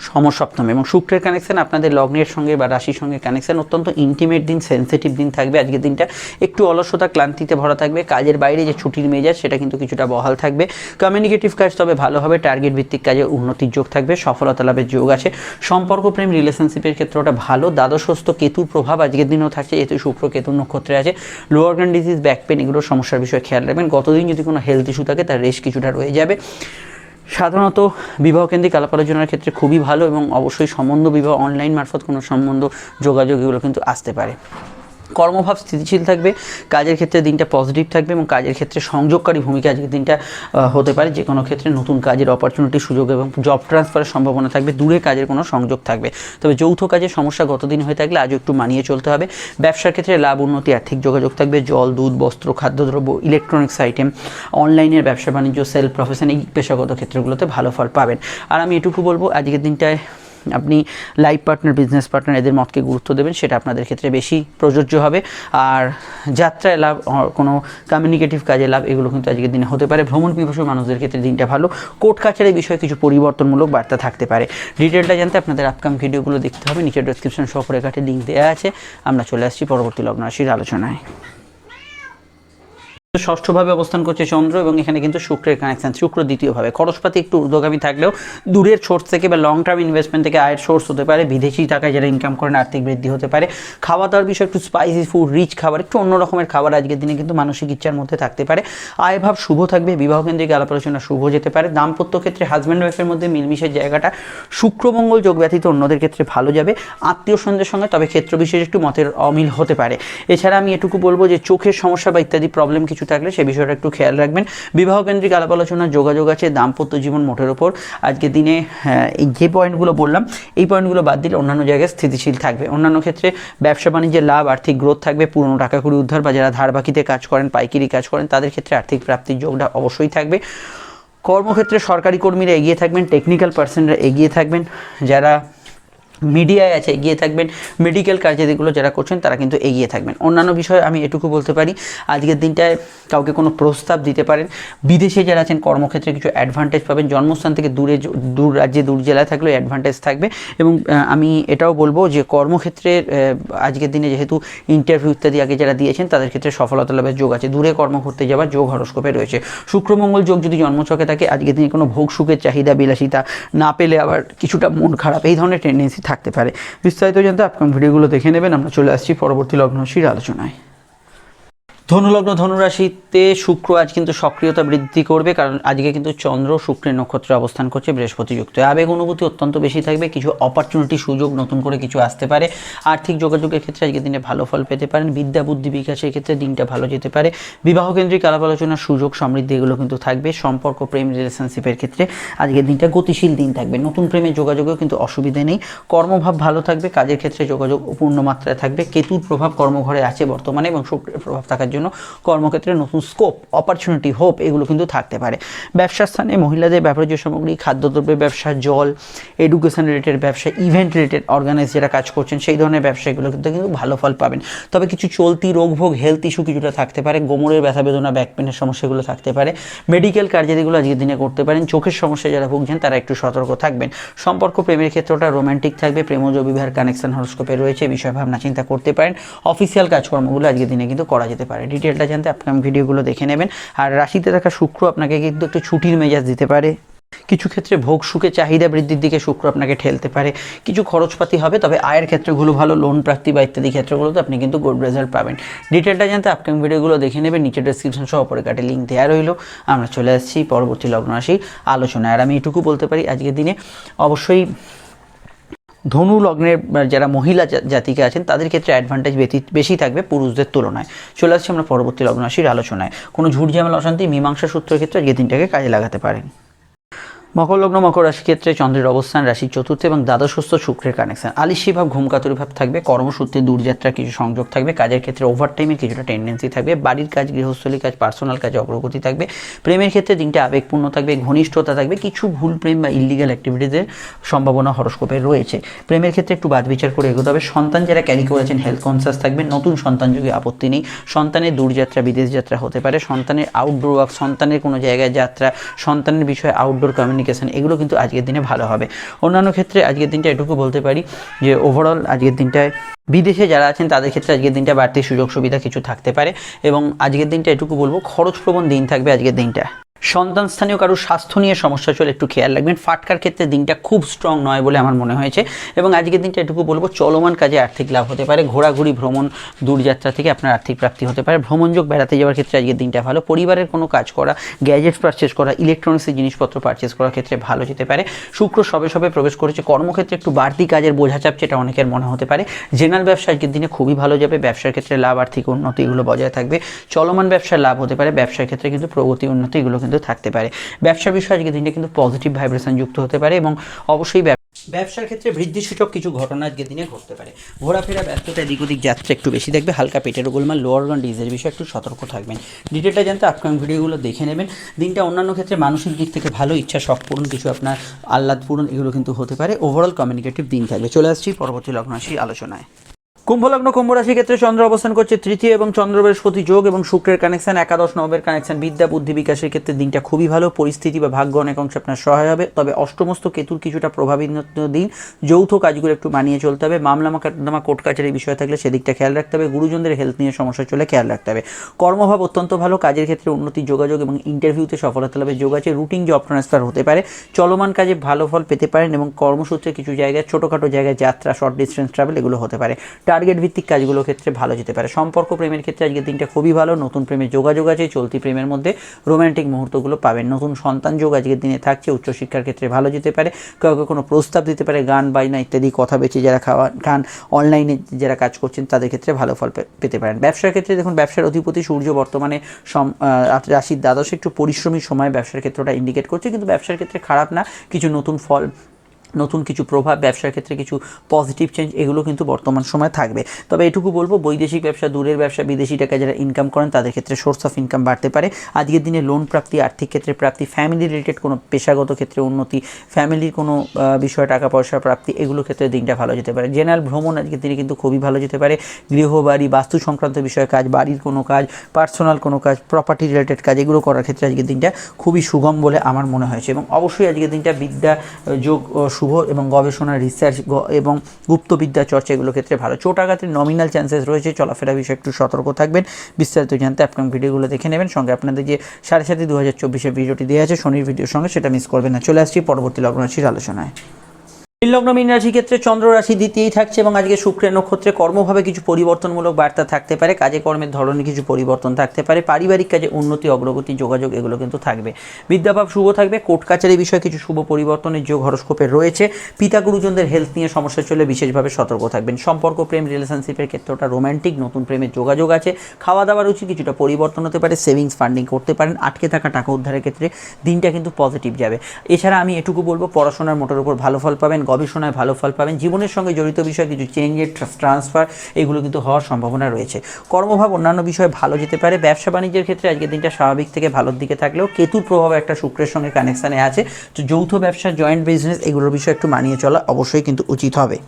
সমসপ্তমে, এবং শুক্রের কানেকশন আপনাদের লগ্নের সঙ্গে বা রাশির সঙ্গে কানেকশন। অত্যন্ত ইন্টিমেট দিন, সেন্সিটিভ দিন থাকবে আজকের দিনটা। একটু অলসতা, ক্লান্তিতে ভরা থাকবে। কাজের বাইরে যে ছুটির মেজাজ সেটা কিন্তু কিছুটা বহাল থাকবে। কমিউনিকেটিভ কাজ তবে ভালো হবে। টার্গেট ভিত্তিক কাজে উন্নতির যোগ থাকবে, সফলতা লাভের যোগ আছে। সম্পর্ক, প্রেম, রিলেশনশিপের ক্ষেত্রে ওটা ভালো। দ্বাদশস্থ কেতুর প্রভাব আজকের দিনেও থাকছে, যেহেতু শুক্র কেতুর নক্ষত্রে আছে। লো অর্গান ডিজিজ, ব্যাক পেন এগুলোর সমস্যার বিষয়ে খেয়াল রাখবেন। গতদিন যদি কোনো হেলথ ইস্যু থাকে তার রেশ কিছুটা রয়ে যাবে। সাধারণত বিবাহকেন্দ্রিক আলাপ আলোচনার ক্ষেত্রে খুবই ভালো, এবং অবশ্যই সম্বন্ধ, বিবাহ, অনলাইন মারফত কোনো সম্বন্ধ, যোগাযোগ এগুলো কিন্তু আসতে পারে। কর্মভাব স্থিতিশীল থাকবে। কাজের ক্ষেত্রে দিনটা পজিটিভ থাকবে এবং কাজের ক্ষেত্রে সংযোগকারী ভূমিকা আজকের দিনটা হতে পারে। যে কোনো ক্ষেত্রে নতুন কাজের অপরচুনিটি, সুযোগ এবং জব ট্রান্সফারের সম্ভাবনা থাকবে। দূরে কাজের কোনো সংযোগ থাকবে। তবে যৌথ কাজের সমস্যা গতদিন হয়ে থাকলে আজও একটু মানিয়ে চলতে হবে। ব্যবসার ক্ষেত্রে লাভ, উন্নতি, আর্থিক যোগাযোগ থাকবে। জল, দুধ, বস্ত্র, খাদ্যদ্রব্য, ইলেকট্রনিক্স আইটেম, অনলাইনের ব্যবসা বাণিজ্য, সেলফ প্রফেশন এই পেশাগত ক্ষেত্রগুলোতে ভালো ফল পাবেন। আর আমি এটুকু বলবো আজকের দিনটায় আপনি লাইফ পার্টনার, বিজনেস পার্টনার এদের মতকে গুরুত্ব দেবেন, সেটা আপনাদের ক্ষেত্রে বেশি প্রযোজ্য হবে। আর যাত্রায় লাভ, কোনো কমিউনিকেটিভ কাজে লাভ এগুলো কিন্তু আজকের দিনে হতে পারে। ভ্রমণ পিপাসু মানুষদের ক্ষেত্রে দিনটা ভালো। কোর্ট কাছারির বিষয়ে কিছু পরিবর্তনমূলক বার্তা থাকতে পারে। ডিটেলটা জানতে আপনাদের আপকামিং ভিডিওগুলো দেখতে হবে, নিচের ডেসক্রিপশন সহ পরে কাটে লিঙ্ক দেওয়া আছে। আমরা চলে আসছি পরবর্তী লগ্ন রাশির আলোচনায়। ষষ্ঠভাবে অবস্থান করছে চন্দ্র, এবং এখানে কিন্তু শুক্রের কানেকশন। শুক্র দ্বিতীয়ভাবে। খরচপাতি একটু ঊর্ধ্বগামী থাকলেও দূরের সোর্স থেকে বা লং টার্ম ইনভেস্টমেন্ট থেকে আয়ের সোর্স হতে পারে। বিদেশি টাকায় যারা ইনকাম করেন আর্থিক বৃদ্ধি হতে পারে। খাওয়া দাওয়ার বিষয় একটু স্পাইসি ফুড, রিচ খাবার, একটু অন্য রকমের খাবার আজকের দিনে কিন্তু মানসিক ইচ্ছার মধ্যে থাকতে পারে। আয়ভাব শুভ থাকবে। বিবাহকেন্দ্রিক আলাপ আলোচনা শুভ যেতে পারে। দাম্পত্য ক্ষেত্রে হাজব্যান্ড ওয়াইফের মধ্যে মিলমিশের জায়গাটা শুক্রমঙ্গল যোগ ব্যতীত অন্যদের ক্ষেত্রে ভালো যাবে। আত্মীয় স্বজনদের সঙ্গে তবে ক্ষেত্র বিশেষ একটু মতের অমিল হতে পারে। এছাড়া আমি এটুকু বলবো যে চোখের সমস্যা বা ইত্যাদি প্রবলেম কিছু থাকলে সে বিষয়টা একটু খেয়াল রাখবেন। বিবাহকেন্দ্রিক আলাপ আলোচনার যোগাযোগ আছে। দাম্পত্য জীবন মোটের ওপর আজকের দিনে এই যে পয়েন্টগুলো বললাম এই পয়েন্টগুলো বাদ দিলে অন্যান্য জায়গায় স্থিতিশীল থাকবে। অন্যান্য ক্ষেত্রে ব্যবসা বাণিজ্যের লাভ, আর্থিক গ্রোথ থাকবে। পুরনো টাকা কড়ি উদ্ধার বা যারা ধার বাকিতে কাজ করেন, পাইকারি কাজ করেন তাদের ক্ষেত্রে আর্থিক প্রাপ্তির যোগটা অবশ্যই থাকবে। কর্মক্ষেত্রে সরকারি কর্মীরা এগিয়ে থাকবেন। টেকনিক্যাল পার্সনরা এগিয়ে থাকবেন। যারা মিডিয়ায় আছে এগিয়ে থাকবেন। মেডিকেল কাজে যেগুলো যারা করছেন তারা কিন্তু এগিয়ে থাকবেন। অন্যান্য বিষয়ে আমি এটুকু বলতে পারি আজকের দিনটায় কাউকে কোনো প্রস্তাব দিতে পারেন। বিদেশে যারা আছেন কর্মক্ষেত্রে কিছু অ্যাডভান্টেজ পাবেন। জন্মস্থান থেকে দূর রাজ্যে, দূর জেলায় থাকলেও অ্যাডভান্টেজ থাকবে। এবং আমি এটাও বলবো যে কর্মক্ষেত্রে আজকের দিনে যেহেতু ইন্টারভিউ ইত্যাদি আগে যারা দিয়েছেন তাদের ক্ষেত্রে সফলতা লাভের যোগ আছে। দূরে কর্ম করতে যাওয়ার যোগ হরস্কোপে রয়েছে। শুক্রমঙ্গল যোগ যদি জন্মছকে থাকে আজকের দিনে কোনো ভোগ সুখের চাহিদা, বিলাসিতা না পেলে আবার কিছুটা মন খারাপ এই ধরনের টেন্ডেন্সি থাকতে পারে। বিস্তারিত জানতে আপনার ভিডিওগুলো দেখে নেবেন। আমরা চলে আসছি পরবর্তী লগ্ন রাশির আলোচনায়। ধনুলগ্ন ধনুরাশিতে শুক্র আজ কিন্তু সক্রিয়তা বৃদ্ধি করবে, কারণ আজকে কিন্তু চন্দ্র শুক্রের নক্ষত্রে অবস্থান করছে, বৃহস্পতিযুক্ত। আবেগ অনুভূতি অত্যন্ত বেশি থাকবে, কিছু অপরচুনিটি সুযোগ নতুন করে কিছু আসতে পারে। আর্থিক যোগাযোগের ক্ষেত্রে আজকে দিনে ভালো ফল পেতে পারেন। বিদ্যা বুদ্ধি বিকাশের ক্ষেত্রে দিনটা ভালো যেতে পারে। বিবাহ কেন্দ্রিক আলাপ আলোচনার সুযোগ সমৃদ্ধি এগুলো কিন্তু থাকবে। সম্পর্ক প্রেম রিলেশনশিপের ক্ষেত্রে আজকের দিনটা গতিশীল দিন থাকবে। নতুন প্রেমের যোগাযোগেও কিন্তু অসুবিধা নেই। কর্মভাব ভালো থাকবে, কাজের ক্ষেত্রে যোগাযোগ পূর্ণ মাত্রায় থাকবে। কেতুর প্রভাব কর্মঘরে আছে বর্তমানে এবং শুক্রের প্রভাব থাকার জন্য কর্মক্ষেত্রে নতুন স্কোপ, অপরচুনিটি, হোপ এগুলো কিন্তু থাকতে পারে। ব্যবসার স্থানে মহিলাদের ব্যবহার্য সামগ্রী, খাদ্যদ্রব্যের ব্যবসা, জল, এডুকেশন রিলেটেড ব্যবসা, ইভেন্ট রিলেটেড অর্গানাইজ যারা কাজ করছেন সেই ধরনের ব্যবসাগুলো কিন্তু ভালো ফল পাবেন। তবে কিছু চলতি রোগভোগ, হেলথ ইস্যু কিছুটা থাকতে পারে। কোমরের ব্যথা বেদনা, ব্যাক পেনের সমস্যাগুলো থাকতে পারে। মেডিকেল কার্যাদিগুলো আজকের দিনে করতে পারেন। চোখের সমস্যা যারা ভুগছেন তারা একটু সতর্ক থাকবেন। সম্পর্ক প্রেমের ক্ষেত্রটা রোম্যান্টিক থাকবে। প্রেমজ বিবাহের কানেকশন হরস্কোপে রয়েছে, বিষয় ভাবনা চিন্তা করতে পারেন। অফিসিয়াল কাজকর্মগুলো আজকের দিনে কিন্তু করা যেতে পারে। ডিটেলটা জানতে আপকামিং ভিডিওগুলো দেখে নেবেন। আর রাশিতে থাকা শুক্র আপনাকে কিন্তু একটু ছুটির মেজাজ দিতে পারে। কিছু ক্ষেত্রে ভোগ সুখে চাহিদা বৃদ্ধির দিকে শুক্র আপনাকে ঠেলতে পারে। কিছু খরচপাতি হবে, তবে আয়ের ক্ষেত্রগুলো ভালো। লোন প্রাপ্তি বা ইত্যাদি ক্ষেত্রগুলোতে আপনি কিন্তু গুড রেজাল্ট পাবেন। ডিটেলটা জানতে আপকামিং ভিডিওগুলো দেখে নেবেন। নিচে ডেসক্রিপশন সহ পরে কাটে লিঙ্ক দেওয়া রইল। আমরা চলে আসছি পরবর্তী লগ্ন রাশির আলোচনায়। আর আমি এটুকু বলতে পারি আজকের দিনে অবশ্যই ধনু লগ্নের যারা মহিলা জাতিকে আছেন তাদের ক্ষেত্রে অ্যাডভান্টেজ বেশি থাকবে পুরুষদের তুলনায়। চলে আসছি আমরা পরবর্তী লগ্ন রাশির আলোচনায়। কোনো ঝুট ঝামেলা অশান্তি মীমাংসা সূত্রের ক্ষেত্রে আজকের দিনটাকে কাজে লাগাতে পারেন। মকর লগ্ন মকর রাশির ক্ষেত্রে চন্দ্রের অবস্থান, রাশির চতুর্থ এবং দ্বাদশস্থ শুক্রের কানেকশন। আলিশি ভাব, ঘুমকাতুরি ভাব থাকবে। কর্মসূত্রে দূরযাত্রার কিছু সংযোগ থাকবে। কাজের ক্ষেত্রে ওভারটাইমের কিছুটা টেন্ডেন্সি থাকবে। বাড়ির কাজ, গৃহস্থলী কাজ, পার্সোনাল কাজে অগ্রগতি থাকবে। প্রেমের ক্ষেত্রে দিনটা আবেগপূর্ণ থাকবে, ঘনিষ্ঠতা থাকবে। কিছু ভুল প্রেম বা ইলিগাল অ্যাক্টিভিটিজের সম্ভাবনা হরস্কোপে রয়েছে। প্রেমের ক্ষেত্রে একটু বাদ বিচার করে এগোতে হবে। সন্তান যারা ক্যারি করেছেন হেলথ কনসাস থাকবে। নতুন সন্তান যোগে আপত্তি নেই। সন্তানের দূরযাত্রা, বিদেশ যাত্রা হতে পারে। সন্তানের আউটডোর ওয়ার্ক, সন্তানের কোনো জায়গায় যাত্রা, সন্তানের বিষয়ে আউটডোর কমিউনিকেশন এগুলো কিন্তু আজকের দিনে ভালো হবে। অন্যান্য ক্ষেত্রে আজকের দিনটা এটুকু বলতে পারি যে ওভারঅল আজকের দিনটায় বিদেশে যারা আছেন তাদের ক্ষেত্রে আজকের দিনটা বাড়তি সুযোগ সুবিধা কিছু থাকতে পারে। এবং আজকের দিনটা এটুকু বলবো খরচপ্রবণ দিন থাকবে আজকের দিনটা। সন্তান স্থানীয় কারোর স্বাস্থ্য নিয়ে সমস্যা চলে একটু খেয়াল রাখবেন। ফাটকার ক্ষেত্রে দিনটা খুব স্ট্রং নয় বলে আমার মনে হয়েছে। এবং আজকের দিনটা এটুকু বলবো চলমান কাজে আর্থিক লাভ হতে পারে। ঘোরাঘুরি, ভ্রমণ, দূরযাত্রা থেকে আপনার আর্থিক প্রাপ্তি হতে পারে। ভ্রমণযোগ, বেড়াতে যাওয়ার ক্ষেত্রে আজকের দিনটা ভালো। পরিবারের কোনো কাজ করা, গ্যাজেটস পারচেস করা, ইলেকট্রনিক্সের জিনিসপত্র পারচেস করার ক্ষেত্রে ভালো যেতে পারে। শুক্র সবে সবে প্রবেশ করেছে। কর্মক্ষেত্রে একটু বাড়তি কাজের বোঝা চাপ যেটা অনেকের মনে হতে পারে। জেনারেল ব্যবসা আজকের দিনে খুবই ভালো যাবে। ব্যবসার ক্ষেত্রে লাভ, আর্থিক উন্নতি এগুলো বজায় থাকবে। চলমান ব্যবসায় লাভ হতে পারে। ব্যবসার ক্ষেত্রে কিন্তু প্রগতি, উন্নতি এগুলো কিন্তু থাকতে পারে। ব্যবসা বিষয়ে আজকের দিনটা কিন্তু পজিটিভ ভাইব্রেশন যুক্ত হতে পারে এবং অবশ্যই ব্যবসার ক্ষেত্রে বৃদ্ধিসূচক কিছু ঘটনা আজকের দিনে ঘটতে পারে। ঘোরাফেরা, ব্যস্ততা, এদিক ওদিক যাত্রা একটু বেশি থাকবে। হালকা পেটের গোলমাল, লোয়ার অর্গান ডিজিজের বিষয়ে একটু সতর্ক থাকবেন। ডিটেলটা জানতে আপকামিং ভিডিওগুলো দেখে নেবেন। দিনটা অন্যান্য ক্ষেত্রে মানসিক দিক থেকে ভালো। ইচ্ছা শখ পূরণ, কিছু আপনার আহ্লাদ পূরণ এগুলো কিন্তু হতে পারে। ওভারঅল কমিউনিকেটিভ দিন থাকবে। চলে আসছি পরবর্তী লগ্ন রাশির আলোচনায়। কুম্ভ লগ্ন কুম্ভ রাশির ক্ষেত্রে চন্দ্র অবস্থান করছে তৃতীয় এবং চন্দ্র বৃহস্পতি যোগ এবং শুক্রের কানেকশন, একাদশ নবের কানেকশন। বিদ্যা বুদ্ধি বিকাশের ক্ষেত্রে দিনটা খুবই ভালো। পরিস্থিতি বা ভাগ্য অনেক অংশে আপনার সহায় হবে। তবে অষ্টমস্ত কেতুর কিছুটা প্রভাবিত দিন। যৌথ কাজগুলো একটু মানিয়ে চলতে হবে। মামলা মোকদ্দমা, কোর্ট কাছারির বিষয় থাকলে সেদিকটা খেয়াল রাখতে হবে। গুরুজনদের হেলথ নিয়ে সমস্যা চলে খেয়াল রাখতে হবে। কর্মভাব অত্যন্ত ভালো। কাজের ক্ষেত্রে উন্নতি, যোগাযোগ এবং ইন্টারভিউতে সফলতা লাভের যোগ আছে। রুটিন জব ট্রান্সফার হতে পারে। চলমান কাজে ভালো ফল পেতে পারেন এবং কর্মসূত্রে কিছু জায়গায় ছোটোখাটো জায়গায় যাত্রা, শর্ট ডিস্টেন্স ট্রাভেল এগুলো হতে পারে। টার্গেট ভিত্তিক কাজগুলো ক্ষেত্রে ভালো যেতে পারে। সম্পর্ক প্রেমের ক্ষেত্রে আজকের দিনটা খুবই ভালো। নতুন প্রেমের যোগাযোগ আছে। চলতি প্রেমের মধ্যে রোম্যান্টিক মুহূর্তগুলো পাবেন। নতুন সন্তান যোগ আজকের দিনে থাকছে। উচ্চশিক্ষার ক্ষেত্রে ভালো যেতে পারে। কাউকে কোনো প্রস্তাব দিতে পারে। গান বাজনা ইত্যাদি কথা বেছে যারা গান অনলাইনে যারা কাজ করছেন তাদের ক্ষেত্রে ভালো ফল পেতে পারেন। ব্যবসার ক্ষেত্রে দেখুন ব্যবসার অধিপতি সূর্য বর্তমানে রাশির দ্বাদশে একটু পরিশ্রমী সময় ব্যবসার ক্ষেত্রটা ইন্ডিকেট করছে, কিন্তু ব্যবসার ক্ষেত্রে খারাপ না। কিছু নতুন ফল, নতুন কিছু প্রভাব, ব্যবসার ক্ষেত্রে কিছু পজিটিভ চেঞ্জ এগুলো কিন্তু বর্তমান সময় থাকবে। তবে এটুকু বলবো বৈদেশিক ব্যবসা, দূরের ব্যবসা, বিদেশি টাকা যারা ইনকাম করেন তাদের ক্ষেত্রে সোর্স অফ ইনকাম বাড়তে পারে। আজকের দিনে লোন প্রাপ্তি, আর্থিক ক্ষেত্রে প্রাপ্তি, ফ্যামিলি রিলেটেড কোনো পেশাগত ক্ষেত্রে উন্নতি, ফ্যামিলির কোনো বিষয়ে টাকা পয়সা প্রাপ্তি এগুলো ক্ষেত্রে দিনটা ভালো যেতে পারে। জেনারেল ভ্রমণ আজকের দিনে কিন্তু খুবই ভালো যেতে পারে। গৃহ, বাড়ি, বাস্তু সংক্রান্ত বিষয়ে কাজ, বাড়ির কোনো কাজ, পার্সোনাল কোনো কাজ, প্রপার্টি রিলেটেড কাজ এগুলো করার ক্ষেত্রে আজকের দিনটা খুবই সুগম বলে আমার মনে হয়েছে। এবং অবশ্যই আজকের দিনটা বিদ্যা যোগ শুভ এবং গবেষণা, রিসার্চ এবং গুপ্তবিদ্যা চর্চা এগুলো ক্ষেত্রে ভালো। চোট আঘাতের নমিনাল চান্সেস রয়েছে। চলাফেরা বিষয়ে একটু সতর্ক থাকবেন। বিস্তারিত জানতে আপকামিং ভিডিওগুলো দেখে নেবেন। সঙ্গে আপনাদের যে 7.7 2024 ভিডিওটি দেওয়া আছে শনির ভিডিওর সঙ্গে, সেটা মিস করবেন না। চলে আসছি পরবর্তী লগ্ন রাশির আলোচনায়। মীন লগ্ন মীন রাশির ক্ষেত্রে চন্দ্র রাশি দ্বিতীয়ই থাকছে এবং আজকে শুক্রের নক্ষত্রে কর্মভাবে কিছু পরিবর্তনমূলক বার্তা থাকতে পারে, কাজে কর্মের ধরনে কিছু পরিবর্তন থাকতে পারে, পারিবারিক কাজে উন্নতি, অগ্রগতি, যোগাযোগ এগুলো কিন্তু থাকবে। বিদ্যাভাব শুভ থাকবে, কোর্ট কাচারি বিষয়ে কিছু শুভ পরিবর্তনের যোগ হরস্কোপে রয়েছে। পিতা গুরুজনদের হেলথ নিয়ে সমস্যা চলে বিশেষভাবে সতর্ক থাকবেন। সম্পর্ক, প্রেম, রিলেশনশিপের ক্ষেত্রটা রোম্যান্টিক, নতুন প্রেমের যোগাযোগ আছে। খাওয়া দাওয়ার রুচি কিছুটা পরিবর্তন হতে পারে, সেভিংস ফান্ডিং করতে পারেন। আটকে থাকা টাকা উদ্ধারের ক্ষেত্রে দিনটা কিন্তু পজিটিভ যাবে। এছাড়া আমি এটুকু বলবো, পড়াশোনার মোটের উপর ভালো ফল পাবেন, গবেষণায় ভালো ফল পাবেন, জীবনের সঙ্গে জড়িত বিষয়ে কিছু চেঞ্জের ট্রান্সফার এগুলো কিন্তু হওয়ার সম্ভাবনা রয়েছে। কর্মভাব অন্যান্য বিষয়ে ভালো যেতে পারে। ব্যবসা বাণিজ্যের ক্ষেত্রে আজকের দিনটা স্বাভাবিক থেকে ভালোর দিকে থাকলেও কেতুর প্রভাব একটা শুক্রের সঙ্গে কানেকশানে আছে, তো যৌথ ব্যবসা, জয়েন্ট বিজনেস এগুলোর বিষয়ে একটু মানিয়ে চলা অবশ্যই কিন্তু উচিত হবে।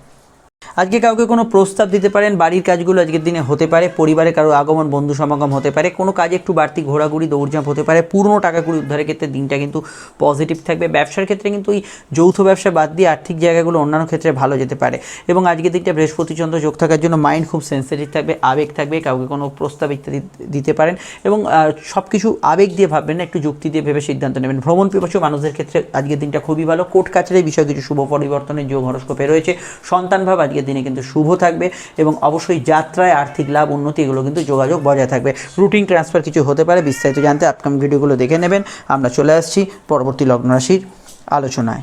আজকে কাউকে কোনো প্রস্তাব দিতে পারেন, বাড়ির কাজগুলো আজকের দিনে হতে পারে, পরিবারে কারো আগমন, বন্ধু সমাগম হতে পারে, কোনো কাজে একটু বাড়তি ঘোরাঘুরি, দৌড়ঝাঁপ হতে পারে। পুরনো টাকাগুলি উদ্ধারের ক্ষেত্রে দিনটা কিন্তু পজিটিভ থাকবে। ব্যবসার ক্ষেত্রে কিন্তু এই যৌথ ব্যবসা বাদ দিয়ে আর্থিক জায়গাগুলো অন্যান্য ক্ষেত্রে ভালো যেতে পারে এবং আজকের দিনটা বৃহস্পতি চন্দ্র যোগ থাকার জন্য মাইন্ড খুব সেন্সিটিভ থাকবে, আবেগ থাকবে, কাউকে কোনো প্রস্তাব ইত্যাদি দিতে পারেন এবং সব কিছু আবেগ দিয়ে ভাববেন না, একটু যুক্তি দিয়ে ভেবে সিদ্ধান্ত নেবেন। ভ্রমণ পিপাসু মানুষদের ক্ষেত্রে আজকের দিনটা খুবই ভালো। কোর্ট কাছারির বিষয়ে কিছু শুভ পরিবর্তনের যোগ হরস্কোপে রয়েছে। সন্তান ভাব আজকের দিনে কিন্তু শুভ থাকবে এবং অবশ্যই যাত্রায় আর্থিক লাভ, উন্নতি এগুলো কিন্তু যোগাযোগ বজায় থাকবে। রুটিন ট্রান্সফার কিছু হতে পারে। বিস্তারিত জানতে আপকামিং ভিডিওগুলো দেখে নেবেন। আমরা চলে আসছি পরবর্তী লগ্ন রাশির আলোচনায়।